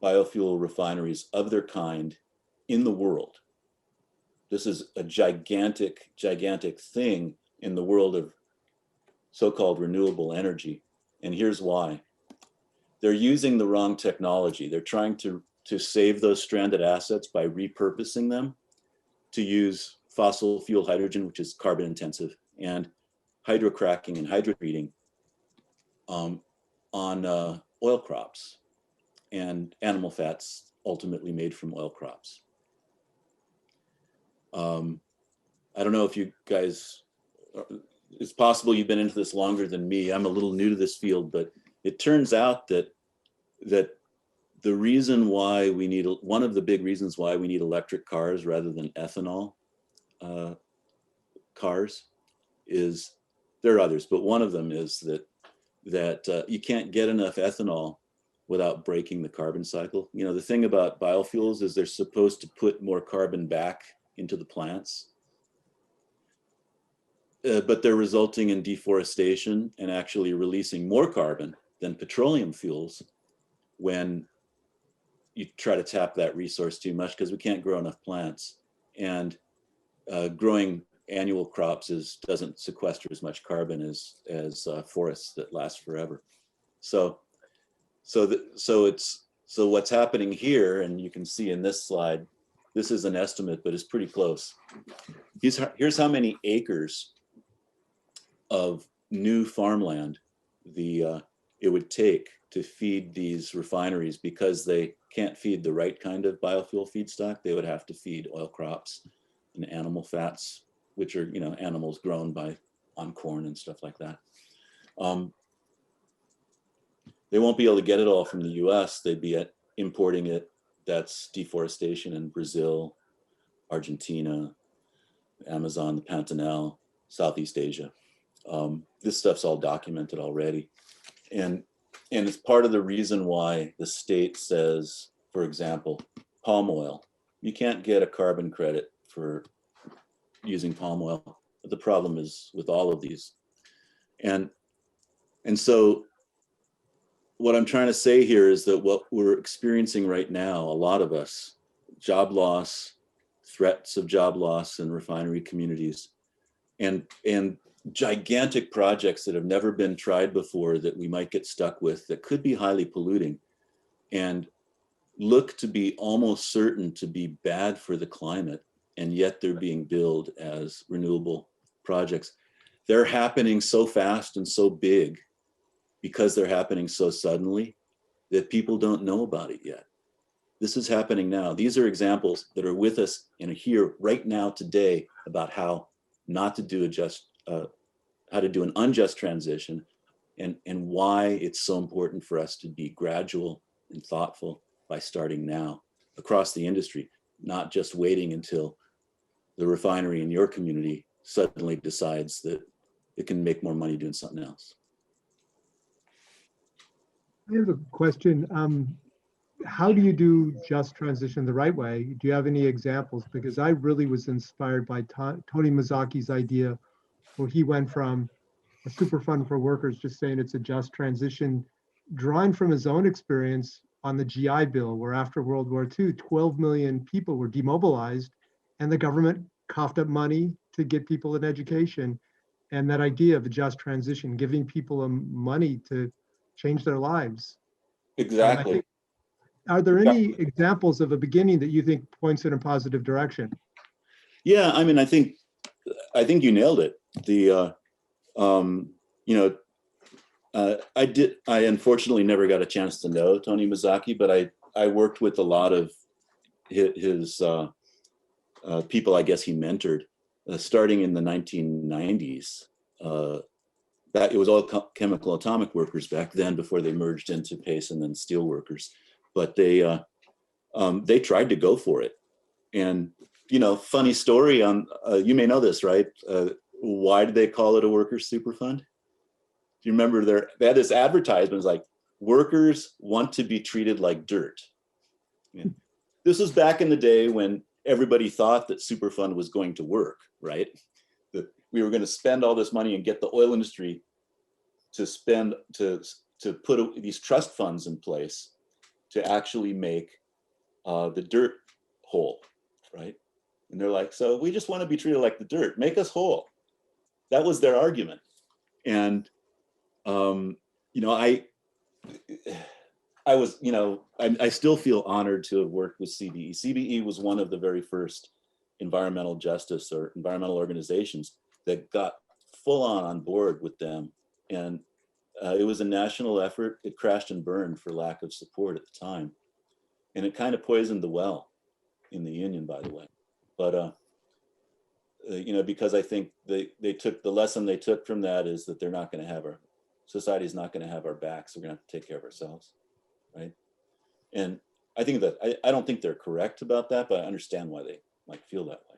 biofuel refineries of their kind in the world. This is a gigantic, gigantic thing in the world of so-called renewable energy. And here's why. They're using the wrong technology. They're trying to save those stranded assets by repurposing them to use fossil fuel hydrogen, which is carbon intensive, and hydrocracking and hydrotreating on oil crops and animal fats ultimately made from oil crops. I don't know if you guys, it's possible you've been into this longer than me. I'm a little new to this field, but it turns out that the reason why we need, one of the big reasons why we need electric cars rather than ethanol cars is, there are others, but one of them is that you can't get enough ethanol without breaking the carbon cycle. You know, the thing about biofuels is they're supposed to put more carbon back into the plants, but they're resulting in deforestation and actually releasing more carbon than petroleum fuels when you try to tap that resource too much, because we can't grow enough plants. And growing annual crops doesn't sequester as much carbon as forests that last forever. So what's happening here, and you can see in this slide, this is an estimate, but it's pretty close. Here's how many acres of new farmland it would take to feed these refineries, because they can't feed the right kind of biofuel feedstock. They would have to feed oil crops and animal fats, which are, you know, animals grown on corn and stuff like that. They won't be able to get it all from the US. They'd be importing it. That's deforestation in Brazil, Argentina, Amazon, the Pantanal, Southeast Asia. This stuff's all documented already. And it's part of the reason why the state says, for example, palm oil, you can't get a carbon credit for using palm oil. But the problem is with all of these. And so what I'm trying to say here is that what we're experiencing right now, a lot of us, job loss, threats of job loss in refinery communities, and gigantic projects that have never been tried before that we might get stuck with that could be highly polluting and look to be almost certain to be bad for the climate, and yet they're being billed as renewable projects. They're happening so fast and so big because they're happening so suddenly that people don't know about it yet. This is happening now. These are examples that are with us and are here right now today about how not to do how to do an unjust transition, and why it's so important for us to be gradual and thoughtful by starting now across the industry, not just waiting until the refinery in your community suddenly decides that it can make more money doing something else. I have a question. How do you do just transition the right way? Do you have any examples? Because I really was inspired by Tony Mazzocchi's idea, where he went from a super fund for workers, just saying it's a just transition, drawing from his own experience on the GI Bill, where after World War II, 12 million people were demobilized and the government coughed up money to get people an education. And that idea of a just transition, giving people money to change their lives. Exactly. Are there any examples of a beginning that you think points in a positive direction? Yeah, I mean, I think you nailed it. I unfortunately never got a chance to know Tony Mazzocchi, but I worked with a lot of his people, I guess he mentored, starting in the 1990s. That it was all chemical atomic workers back then, before they merged into PACE and then steel workers. But they tried to go for it. And, you know, funny story on, you may know this, right? Why did they call it a workers' superfund? Do you remember they had this advertisement, like, workers want to be treated like dirt. Yeah. This was back in the day when everybody thought that Superfund was going to work, right? That we were going to spend all this money and get the oil industry to put these trust funds in place to actually make the dirt whole, right? And they're like, so we just want to be treated like the dirt, make us whole. That was their argument. And you know, I still feel honored to have worked with CBE. CBE was one of the very first environmental justice or environmental organizations that got full on board with them. And it was a national effort. It crashed and burned for lack of support at the time. And it kind of poisoned the well in the union, by the way. But, you know, because I think they took the lesson they took from that is that they're not going to have society is not going to have our backs. We're going to have to take care of ourselves, right? And I think that I don't think they're correct about that, but I understand why they might feel that way.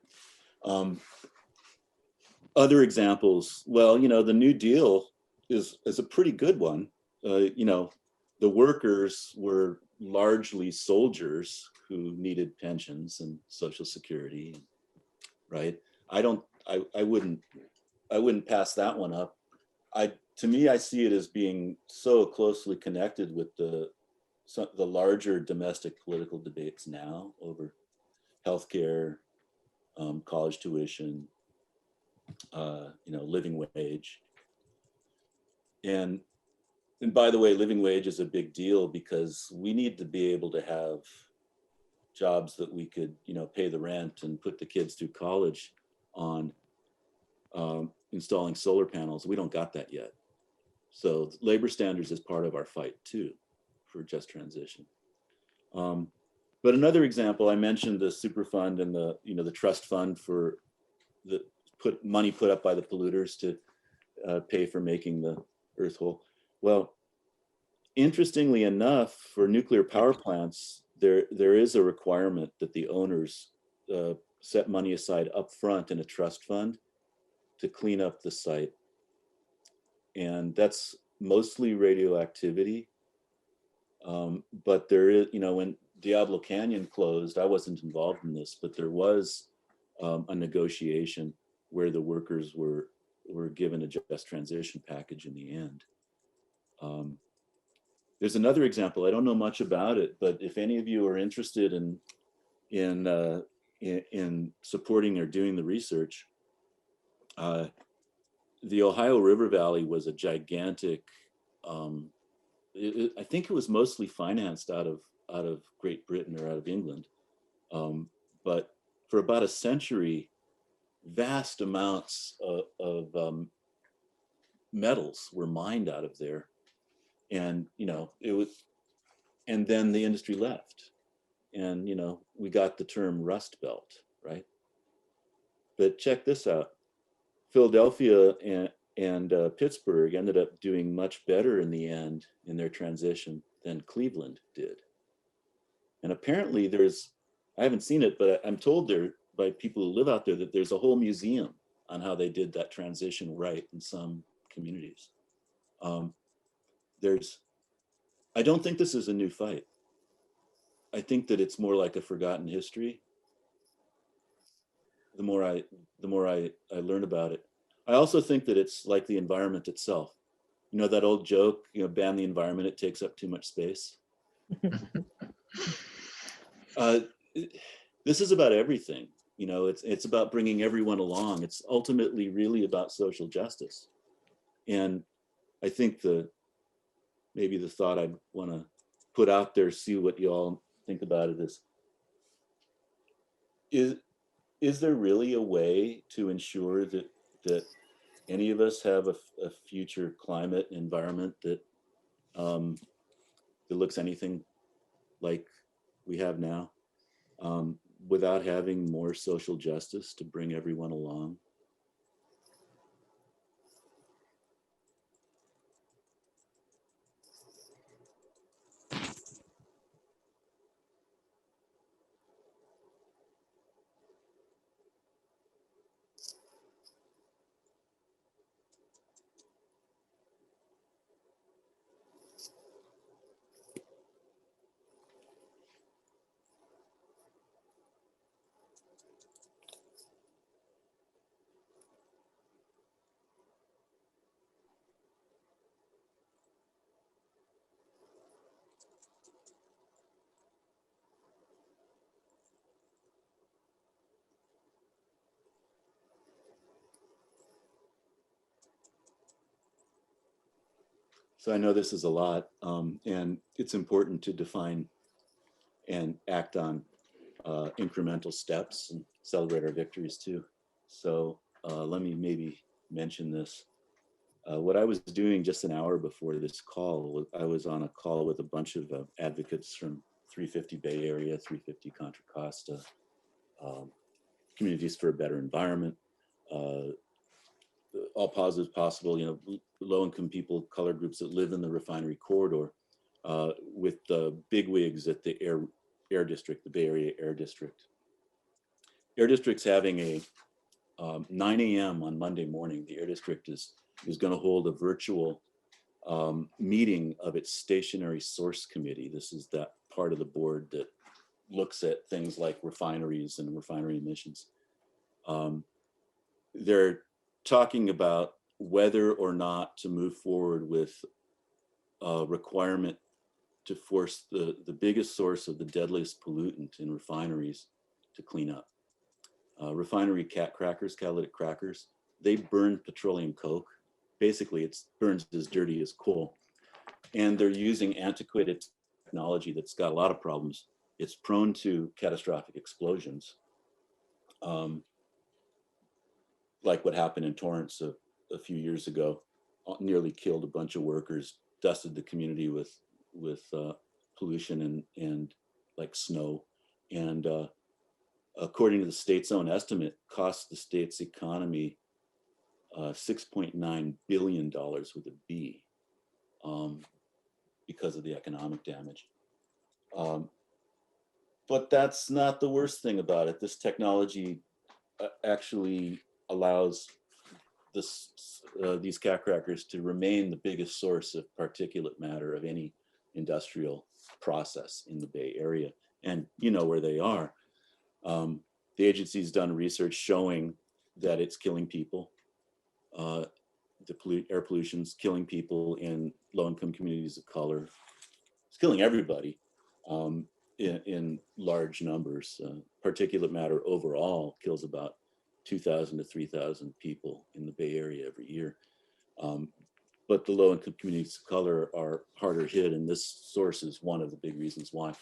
Other examples, well, you know, the New Deal is a pretty good one. You know, the workers were largely soldiers who needed pensions and Social Security, right? I wouldn't pass that one up. To me, I see it as being so closely connected with the larger domestic political debates now over healthcare, college tuition, living wage. And by the way, living wage is a big deal because we need to be able to have jobs that we could, pay the rent and put the kids through college on, installing solar panels. We don't got that yet. So labor standards is part of our fight too for just transition. But another example, I mentioned the super fund and the trust fund for the money put up by the polluters to pay for making the earth whole. Well, interestingly enough, for nuclear power plants, there is a requirement that the owners set money aside up front in a trust fund to clean up the site. And that's mostly radioactivity. But there is, when Diablo Canyon closed, I wasn't involved in this, but there was a negotiation where the workers were given a just transition package in the end. There's another example. I don't know much about it, but if any of you are interested in supporting or doing the research, the Ohio River Valley was a gigantic. I think it was mostly financed out of Great Britain or out of England, but for about a century, vast amounts of metals were mined out of there, and it was, and then the industry left, and we got the term Rust Belt, right? But check this out: Philadelphia and Pittsburgh ended up doing much better in the end in their transition than Cleveland did. And apparently I haven't seen it, but I'm told there by people who live out there that there's a whole museum on how they did that transition right in some communities. I don't think this is a new fight. I think that it's more like a forgotten history. The more I learn about it. I also think that it's like the environment itself. That old joke, ban the environment, it takes up too much space. This is about everything. It's about bringing everyone along. It's ultimately really about social justice. And I think maybe the thought I'd want to put out there, see what you all think about it is there really a way to ensure that any of us have a future climate environment that looks anything like we have now, without having more social justice to bring everyone along? So I know this is a lot, and it's important to define and act on incremental steps and celebrate our victories too. So let me maybe mention this. What I was doing just an hour before this call, I was on a call with a bunch of advocates from 350 Bay Area, 350 Contra Costa, Communities for a Better Environment, all positives possible, low-income people, color groups that live in the refinery corridor, with the bigwigs at the air district, the Bay Area Air District. Air District's having a 9 a.m. on Monday morning. The Air District is going to hold a virtual meeting of its stationary source committee. This is that part of the board that looks at things like refineries and refinery emissions. They're talking about whether or not to move forward with a requirement to force the biggest source of the deadliest pollutant in refineries to clean up. Refinery catalytic crackers they burn petroleum coke. Basically, it burns as dirty as coal. And they're using antiquated technology that's got a lot of problems. It's prone to catastrophic explosions, like what happened in Torrance a few years ago. Nearly killed a bunch of workers, dusted the community with pollution and like snow. And according to the state's own estimate, cost the state's economy $6.9 billion with a B, because of the economic damage. But that's not the worst thing about it. This technology actually allows these cat crackers to remain the biggest source of particulate matter of any industrial process in the Bay Area. And you know where they are. The agency's done research showing that it's killing people. Air pollution's killing people in low-income communities of color. It's killing everybody in large numbers. Particulate matter overall kills about 2,000 to 3,000 people in the Bay Area every year. But the low-income communities of color are harder hit, and this source is one of the big reasons why.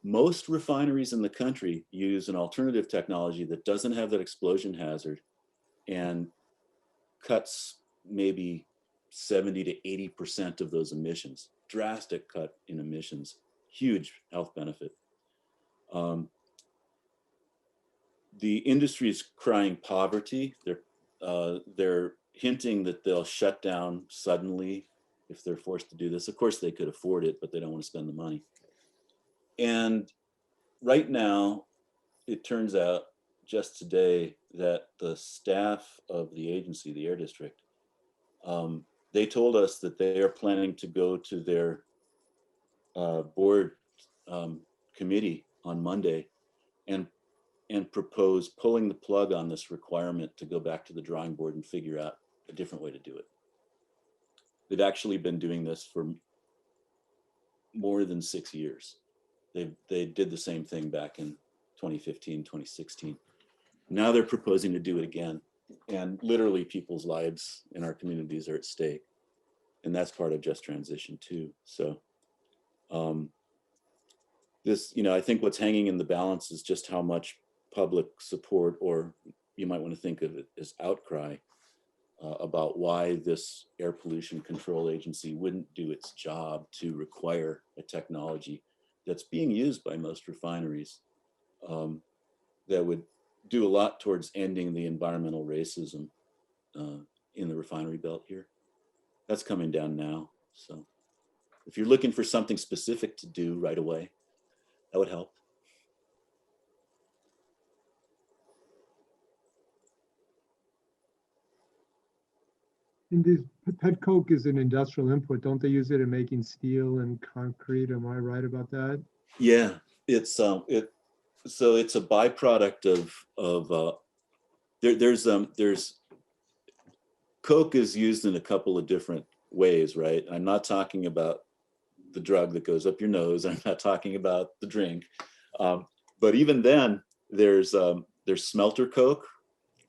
Most refineries in the country use an alternative technology that doesn't have that explosion hazard and cuts maybe 70 to 80% of those emissions. Drastic cut in emissions, huge health benefit. The industry is crying poverty. They're hinting that they'll shut down suddenly if they're forced to do this. Of course, they could afford it, but they don't want to spend the money. And right now, it turns out just today that the staff of the agency, the Air District, they told us that they are planning to go to their board committee on Monday and propose pulling the plug on this requirement to go back to the drawing board and figure out a different way to do it. They've actually been doing this for more than 6 years. They did the same thing back in 2015, 2016. Now they're proposing to do it again. And literally people's lives in our communities are at stake. And that's part of just transition too. So this, I think what's hanging in the balance is just how much public support, or you might want to think of it as outcry, about why this air pollution control agency wouldn't do its job to require a technology that's being used by most refineries that would do a lot towards ending the environmental racism in the refinery belt here. That's coming down now. So if you're looking for something specific to do right away, that would help. And this pet coke is an industrial input. Don't they use it in making steel and concrete? Am I right about that? Yeah, it's so it's a byproduct of there's coke is used in a couple of different ways, right? I'm not talking about the drug that goes up your nose. I'm not talking about the drink, but even then, there's smelter coke,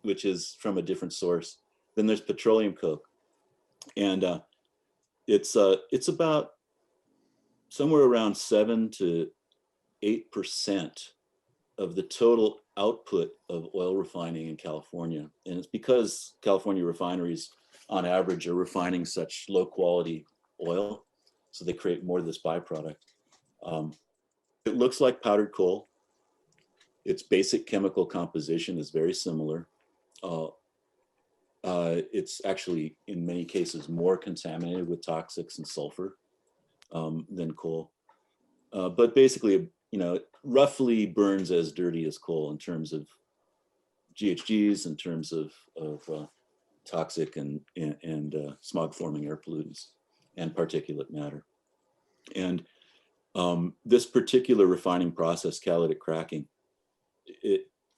which is from a different source. Then there's petroleum coke, and it's about somewhere around 7 to 8% of the total output of oil refining in California. And it's because California refineries on average are refining such low quality oil, so they create more of this byproduct. It looks like powdered coal. Its basic chemical composition is very similar. It's actually, in many cases, more contaminated with toxics and sulfur than coal. But basically, it roughly burns as dirty as coal in terms of GHGs, in terms of toxic and smog-forming air pollutants and particulate matter. And this particular refining process, catalytic cracking,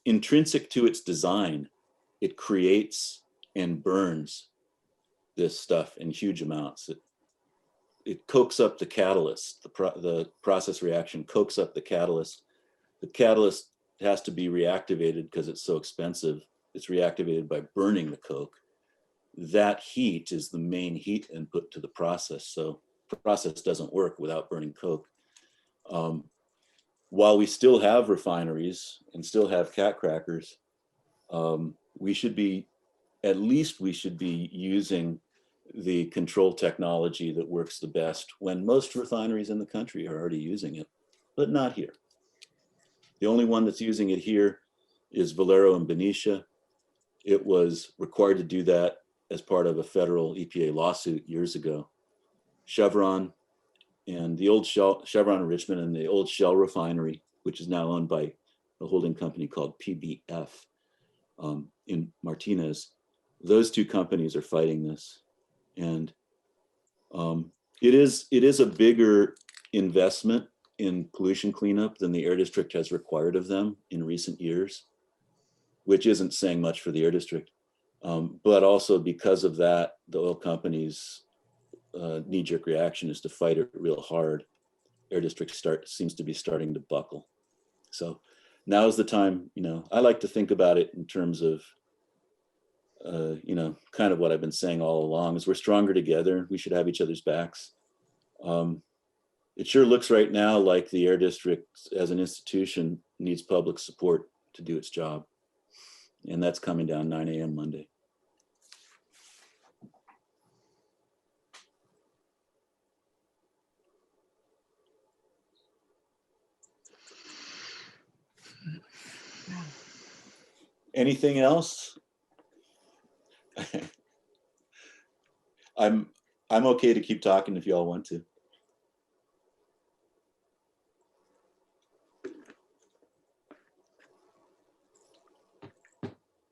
intrinsic to its design, it creates and burns this stuff in huge amounts. It cokes up the catalyst. The process reaction cokes up the catalyst. The catalyst has to be reactivated because it's so expensive it's reactivated by burning the coke. That heat is the main heat input to the process. So the process doesn't work without burning coke. While we still have refineries and still have cat crackers, we should be using the control technology that works the best when most refineries in the country are already using it, but not here. The only one that's using it here is Valero and Benicia. It was required to do that as part of a federal EPA lawsuit years ago. Chevron and the old Chevron in Richmond and the old Shell refinery, which is now owned by a holding company called PBF in Martinez. Those two companies are fighting this. And it is a bigger investment in pollution cleanup than the Air District has required of them in recent years, which isn't saying much for the Air District. But also because of that, the oil companies' knee-jerk reaction is to fight it real hard. Air District seems to be starting to buckle. So now is the time, I like to think about it in terms of, kind of what I've been saying all along is we're stronger together. We should have each other's backs. It sure looks right now like the Air District as an institution needs public support to do its job. And that's coming down 9 a.m. Monday. Anything else? I'm okay to keep talking if you all want to.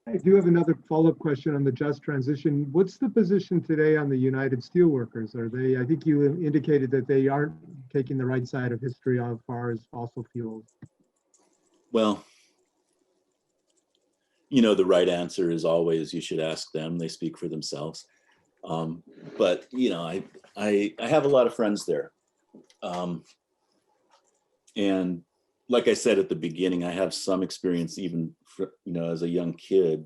I do have another follow-up question on the just transition. What's the position today on the United Steelworkers? Are they, I think you indicated that they aren't taking the right side of history as far as fossil fuels. Well, the right answer is always you should ask them. They speak for themselves. But I have a lot of friends there. And like I said at the beginning, I have some experience even as a young kid.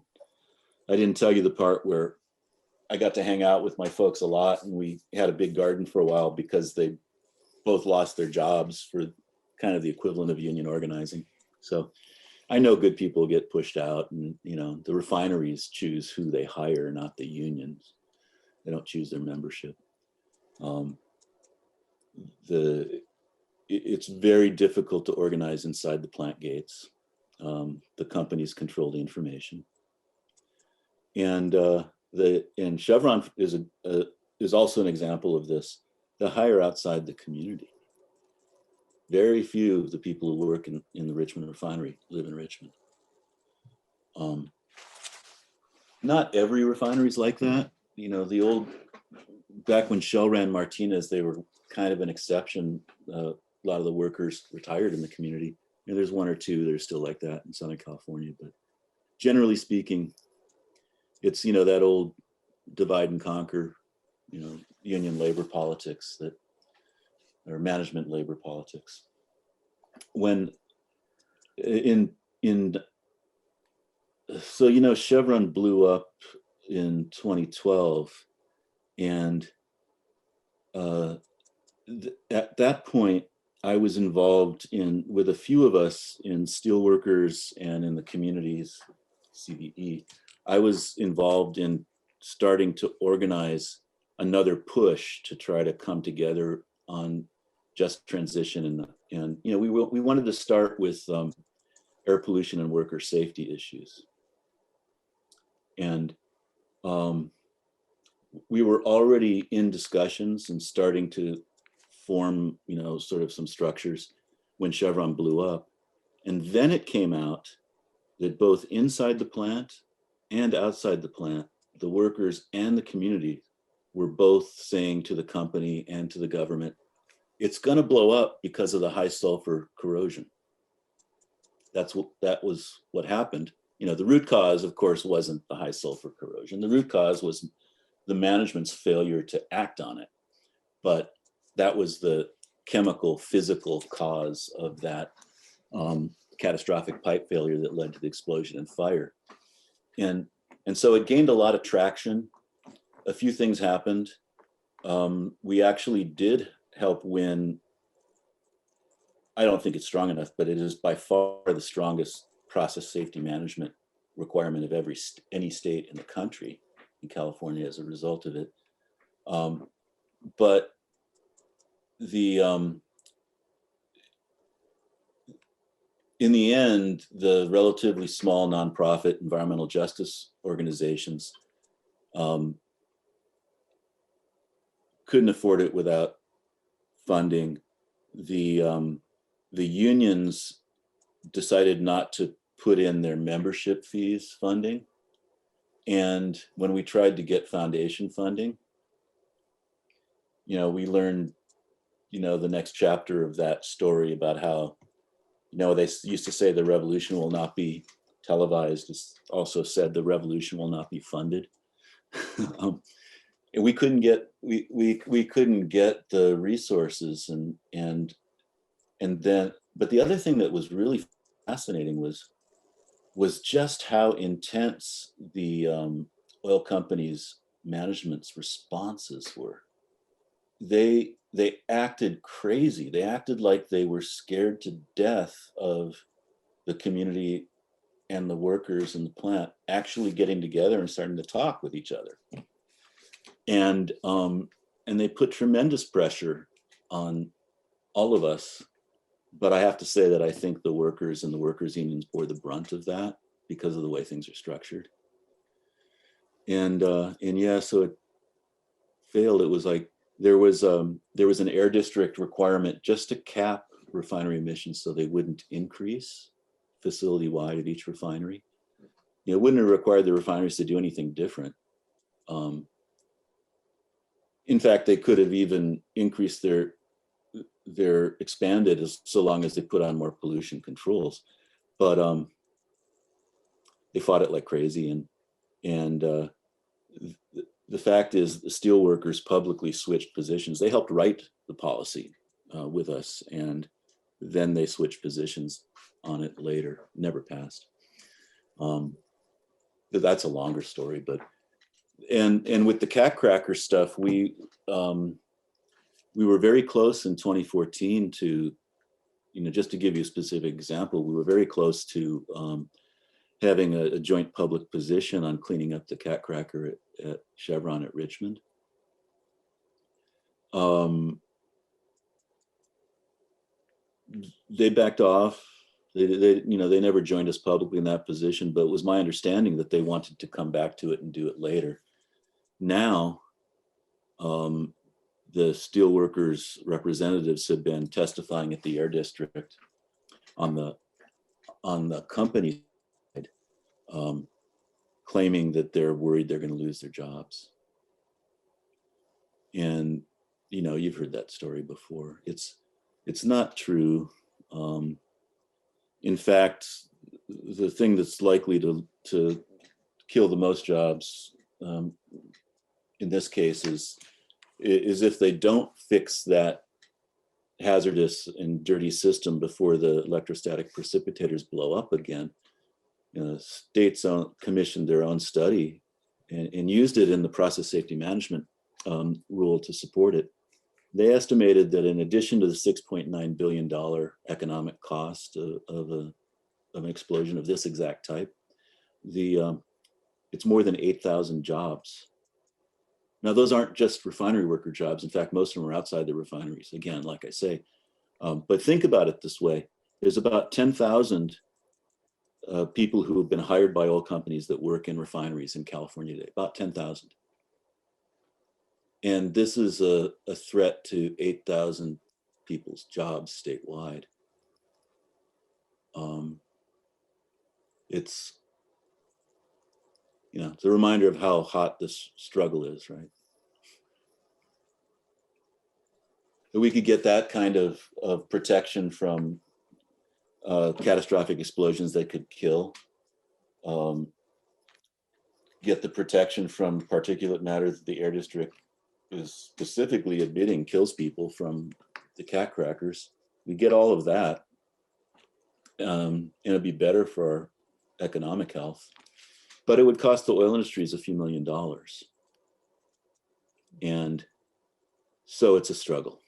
I didn't tell you the part where I got to hang out with my folks a lot and we had a big garden for a while because they both lost their jobs for kind of the equivalent of union organizing. So I know good people get pushed out and, the refineries choose who they hire, not the unions. They don't choose their membership. It's very difficult to organize inside the plant gates. The companies control the information. And Chevron is also an example of this. They hire outside the community. Very few of the people who work in the Richmond refinery live in Richmond. Not every refinery is like that. Back when Shell ran Martinez, they were kind of an exception. A lot of the workers retired in the community. There's one or two that are still like that in Southern California, but generally speaking, it's, that old divide and conquer, union labor politics or management labor politics. When Chevron blew up in 2012, and at that point, I was involved with a few of us in steelworkers and in the communities, CVE. I was involved in starting to organize another push to try to come together on just transition, and we wanted to start with air pollution and worker safety issues, and we were already in discussions and starting to form sort of some structures when Chevron blew up, and then it came out that both inside the plant and outside the plant, the workers and the community were both saying to the company and to the government, it's going to blow up because of the high sulfur corrosion. That was what happened. The root cause, of course, wasn't the high sulfur corrosion. The root cause was the management's failure to act on it. But that was the chemical, physical cause of that catastrophic pipe failure that led to the explosion and fire. and so it gained a lot of traction. A few things happened. We actually did help win. I don't think it's strong enough, but it is by far the strongest process safety management requirement of any state in the country, in California, as a result of it. But in the end, the relatively small nonprofit environmental justice organizations couldn't afford it without funding. The unions decided not to put in their membership fees funding. And when we tried to get foundation funding, we learned, the next chapter of that story about how, they used to say the revolution will not be televised. It's also said the revolution will not be funded. And we couldn't get we couldn't get the resources, and then, but the other thing that was really fascinating was just how intense the oil companies' management's responses were. They acted crazy. They acted like they were scared to death of the community and the workers in the plant actually getting together and starting to talk with each other. And they put tremendous pressure on all of us. But I have to say that I think the workers and the workers' unions bore the brunt of that because of the way things are structured. And yeah, so it failed. It was like there was an air district requirement just to cap refinery emissions so they wouldn't increase facility-wide at each refinery. It wouldn't have required the refineries to do anything different. In fact, they could have even increased their expanded so long as they put on more pollution controls. But they fought it like crazy. And the fact is the steel workers publicly switched positions. They helped write the policy with us, and then they switched positions on it later. Never passed. That's a longer story, but and with the cat cracker stuff, we were very close in 2014 to, just to give you a specific example, we were very close to having a joint public position on cleaning up the cat cracker at Chevron at Richmond. They backed off. They never joined us publicly in that position, but it was my understanding that they wanted to come back to it and do it later. Now, the steelworkers representatives have been testifying at the Air District on the company side, claiming that they're worried they're going to lose their jobs. And you've heard that story before. It's not true. In fact, the thing that's likely to kill the most jobs in this case is if they don't fix that hazardous and dirty system before the electrostatic precipitators blow up again. States commissioned their own study and used it in the process safety management rule to support it. They estimated that in addition to the $6.9 billion economic cost of an explosion of this exact type, it's more than 8,000 jobs. Now, those aren't just refinery worker jobs. In fact, most of them are outside the refineries, again, like I say. But think about it this way. There's about 10,000 people who have been hired by oil companies that work in refineries in California today, about 10,000. And this is a threat to 8,000 people's jobs statewide. It's a reminder of how hot this struggle is, right? That we could get that kind of protection from catastrophic explosions that could kill. Get the protection from particulate matter that the Air District is specifically admitting kills people from the cat crackers. We get all of that, and it'd be better for our economic health. But it would cost the oil industries a few $1 million. And so it's a struggle.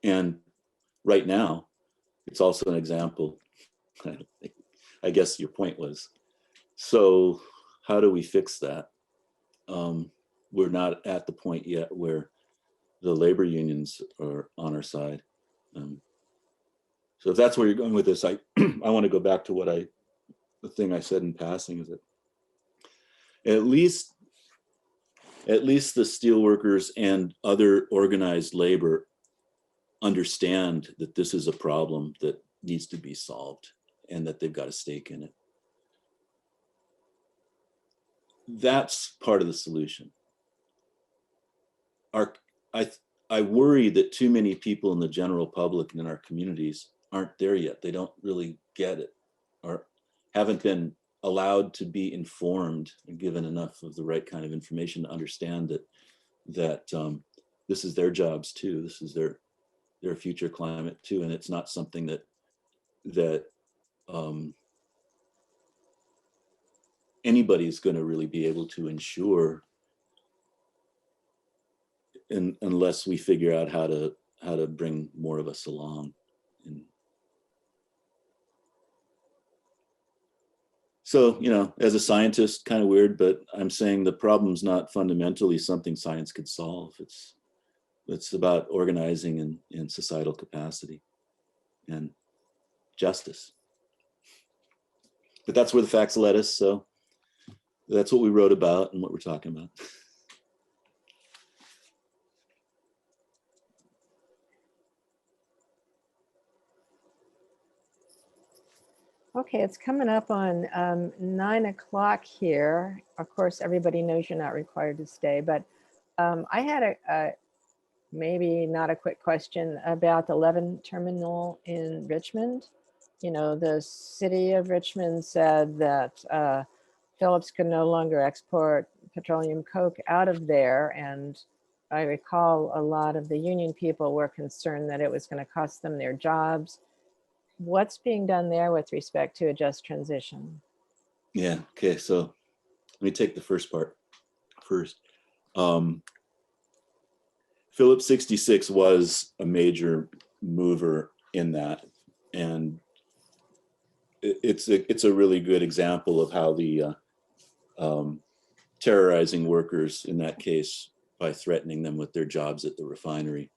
And right now, it's also an example. I guess your point was, so how do we fix that? We're not at the point yet where the labor unions are on our side. So if that's where you're going with this, I want to go back to the thing I said in passing, is that at least the steelworkers and other organized labor understand that this is a problem that needs to be solved and that they've got a stake in it. That's part of the solution. I worry that too many people in the general public and in our communities aren't there yet. They don't really get it, or haven't been allowed to be informed and given enough of the right kind of information to understand that this is their jobs too. This is their future climate too, and it's not something that anybody's going to really be able to ensure unless we figure out how to bring more of us along. And so, as a scientist, kind of weird, but I'm saying the problem's not fundamentally something science could solve. It's about organizing in societal capacity and justice. But that's where the facts led us, so that's what we wrote about and what we're talking about. Okay, it's coming up on 9 o'clock here. Of course, everybody knows you're not required to stay, but I had a maybe not a quick question about the Levin terminal in Richmond. The city of Richmond said that Phillips could no longer export petroleum coke out of there. And I recall a lot of the union people were concerned that it was going to cost them their jobs. What's being done there with respect to a just transition? Yeah, okay, so let me take the first part first. Phillips 66 was a major mover in that, and it's a really good example of how the terrorizing workers in that case by threatening them with their jobs at the refinery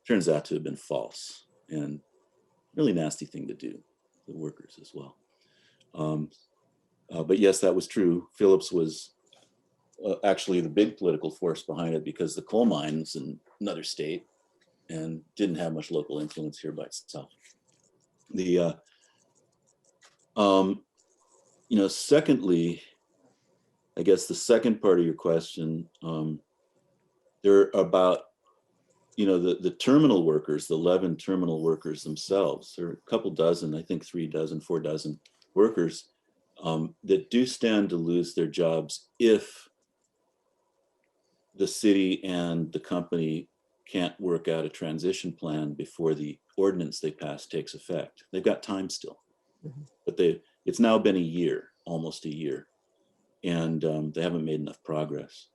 turns out to have been false, and really nasty thing to do, the workers as well. But yes, that was true. Phillips was actually the big political force behind it because the coal mines in another state and didn't have much local influence here by itself. Secondly, I guess the second part of your question, there are about, the terminal workers, the Levin terminal workers themselves, there are a couple dozen, I think 3 dozen, 4 dozen workers that do stand to lose their jobs if the city and the company can't work out a transition plan before the ordinance they passed takes effect. They've got time still, but it's now been a year, almost a year, and they haven't made enough progress.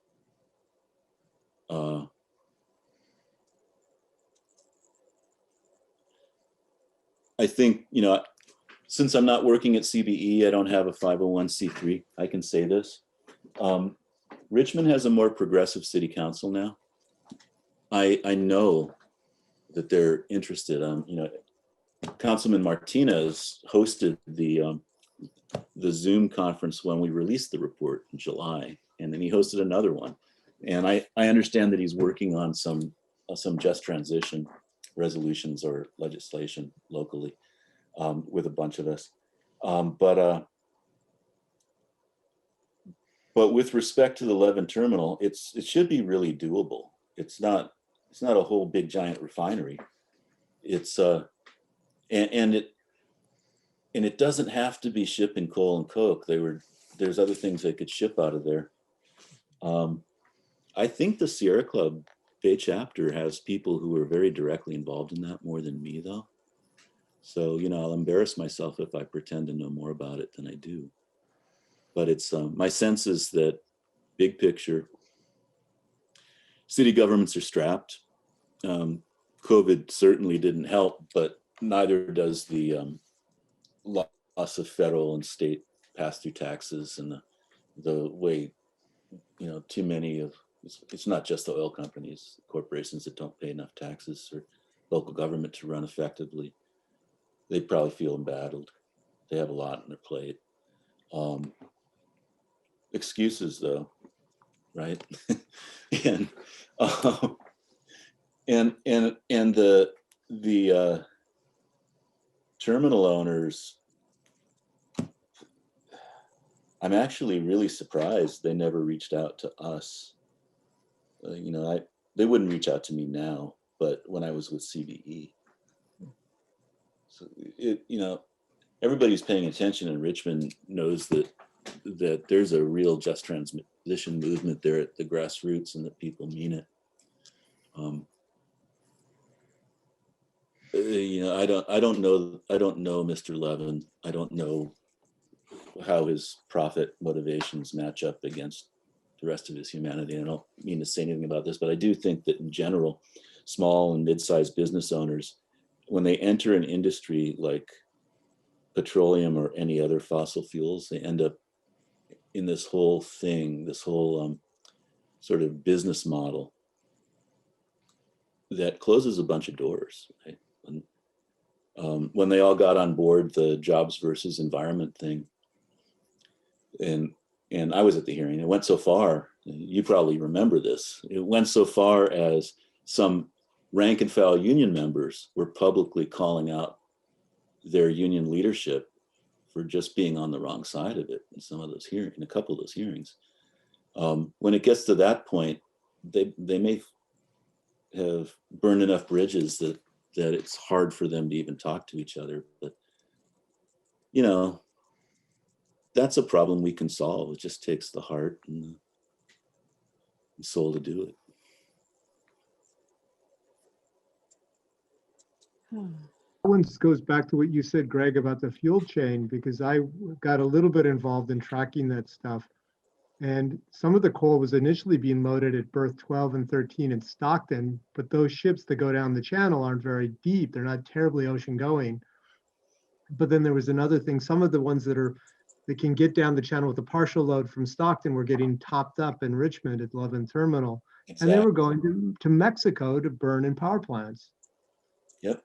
I think, since I'm not working at CBE, I don't have a 501c3, I can say this. Richmond has a more progressive city council now. I know that they're interested. Councilman Martinez hosted the Zoom conference when we released the report in July, and then he hosted another one. And I understand that he's working on some just transition resolutions or legislation locally with a bunch of us. But with respect to the Levin terminal, it should be really doable. It's not a whole big giant refinery. It's and it doesn't have to be shipping coal and coke. There's other things they could ship out of there. I think the Sierra Club Bay chapter has people who are very directly involved in that, more than me though. So, I'll embarrass myself if I pretend to know more about it than I do. But it's my sense is that big picture, city governments are strapped. COVID certainly didn't help, but neither does the loss of federal and state pass-through taxes and the way, too many of, it's not just the oil companies, corporations that don't pay enough taxes or local government to run effectively. They probably feel embattled. They have a lot on their plate. Excuses though, right? and the terminal owners, I'm actually really surprised they never reached out to us. They wouldn't reach out to me now, but when I was with CBE, so everybody who's paying attention in Richmond knows that there's a real just transition movement there at the grassroots, and that people mean it. I don't know Mr. Levin. I don't know how his profit motivations match up against the rest of his humanity. I don't mean to say anything about this, but I do think that in general, small and mid-sized business owners, when they enter an industry like petroleum or any other fossil fuels, they end up in this whole thing, this whole sort of business model that closes a bunch of doors, right? When they all got on board the jobs versus environment thing, and I was at the hearing, it went so far, you probably remember this, it went so far as some rank and file union members were publicly calling out their union leadership for just being on the wrong side of it in some of those hearings, in a couple of those hearings. When it gets to that point, they may have burned enough bridges that it's hard for them to even talk to each other. But that's a problem we can solve. It just takes the heart and the soul to do it. That one goes back to what you said, Greg, about the fuel chain, because I got a little bit involved in tracking that stuff. And some of the coal was initially being loaded at berth 12 and 13 in Stockton, but those ships that go down the channel aren't very deep. They're not terribly ocean going. But then there was another thing. Some of the ones that can get down the channel with a partial load from Stockton were getting topped up in Richmond at Levin Terminal. Exactly. And they were going to Mexico to burn in power plants. Yep.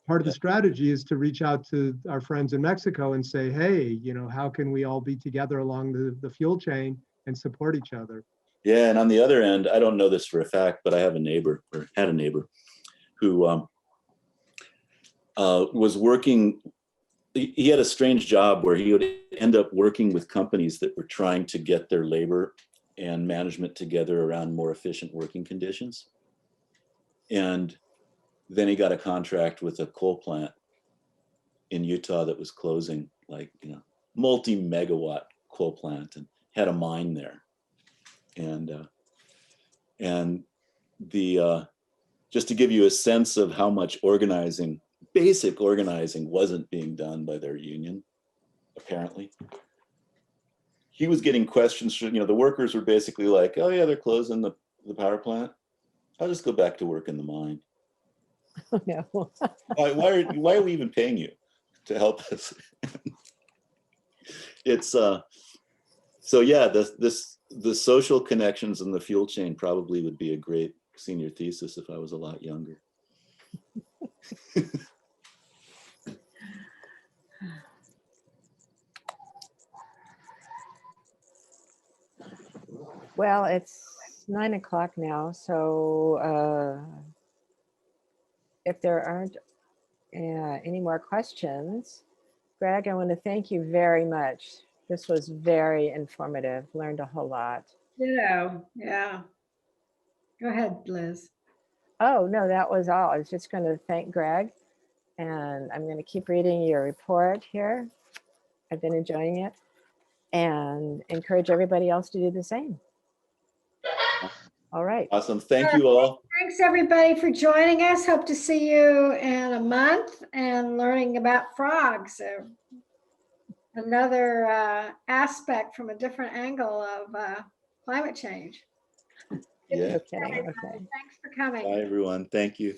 Part of the strategy is to reach out to our friends in Mexico and say, hey, how can we all be together along the fuel chain and support each other? Yeah, and on the other end, I don't know this for a fact, but I have a neighbor, or had a neighbor, who was working. He had a strange job where he would end up working with companies that were trying to get their labor and management together around more efficient working conditions. And then he got a contract with a coal plant in Utah that was closing, like, multi-megawatt coal plant, and had a mine there. And just to give you a sense of how much basic organizing wasn't being done by their union, apparently. He was getting questions from, the workers were basically like, oh yeah, they're closing the power plant. I'll just go back to work in the mine. Oh, no. why are we even paying you to help us? It's so yeah, the social connections in the fuel chain probably would be a great senior thesis if I was a lot younger. Well, it's 9 o'clock now, so if there aren't any more questions, Greg, I want to thank you very much. This was very informative. Learned a whole lot. Yeah. Go ahead, Liz. Oh, no, that was all. I was just going to thank Greg, and I'm going to keep reading your report here. I've been enjoying it, and encourage everybody else to do the same. All right. Awesome. Thank you all. Thanks, everybody, for joining us. Hope to see you in a month and learning about frogs. So another aspect from a different angle of climate change. Yeah. Okay. Okay. Thanks for coming. Bye, everyone. Thank you.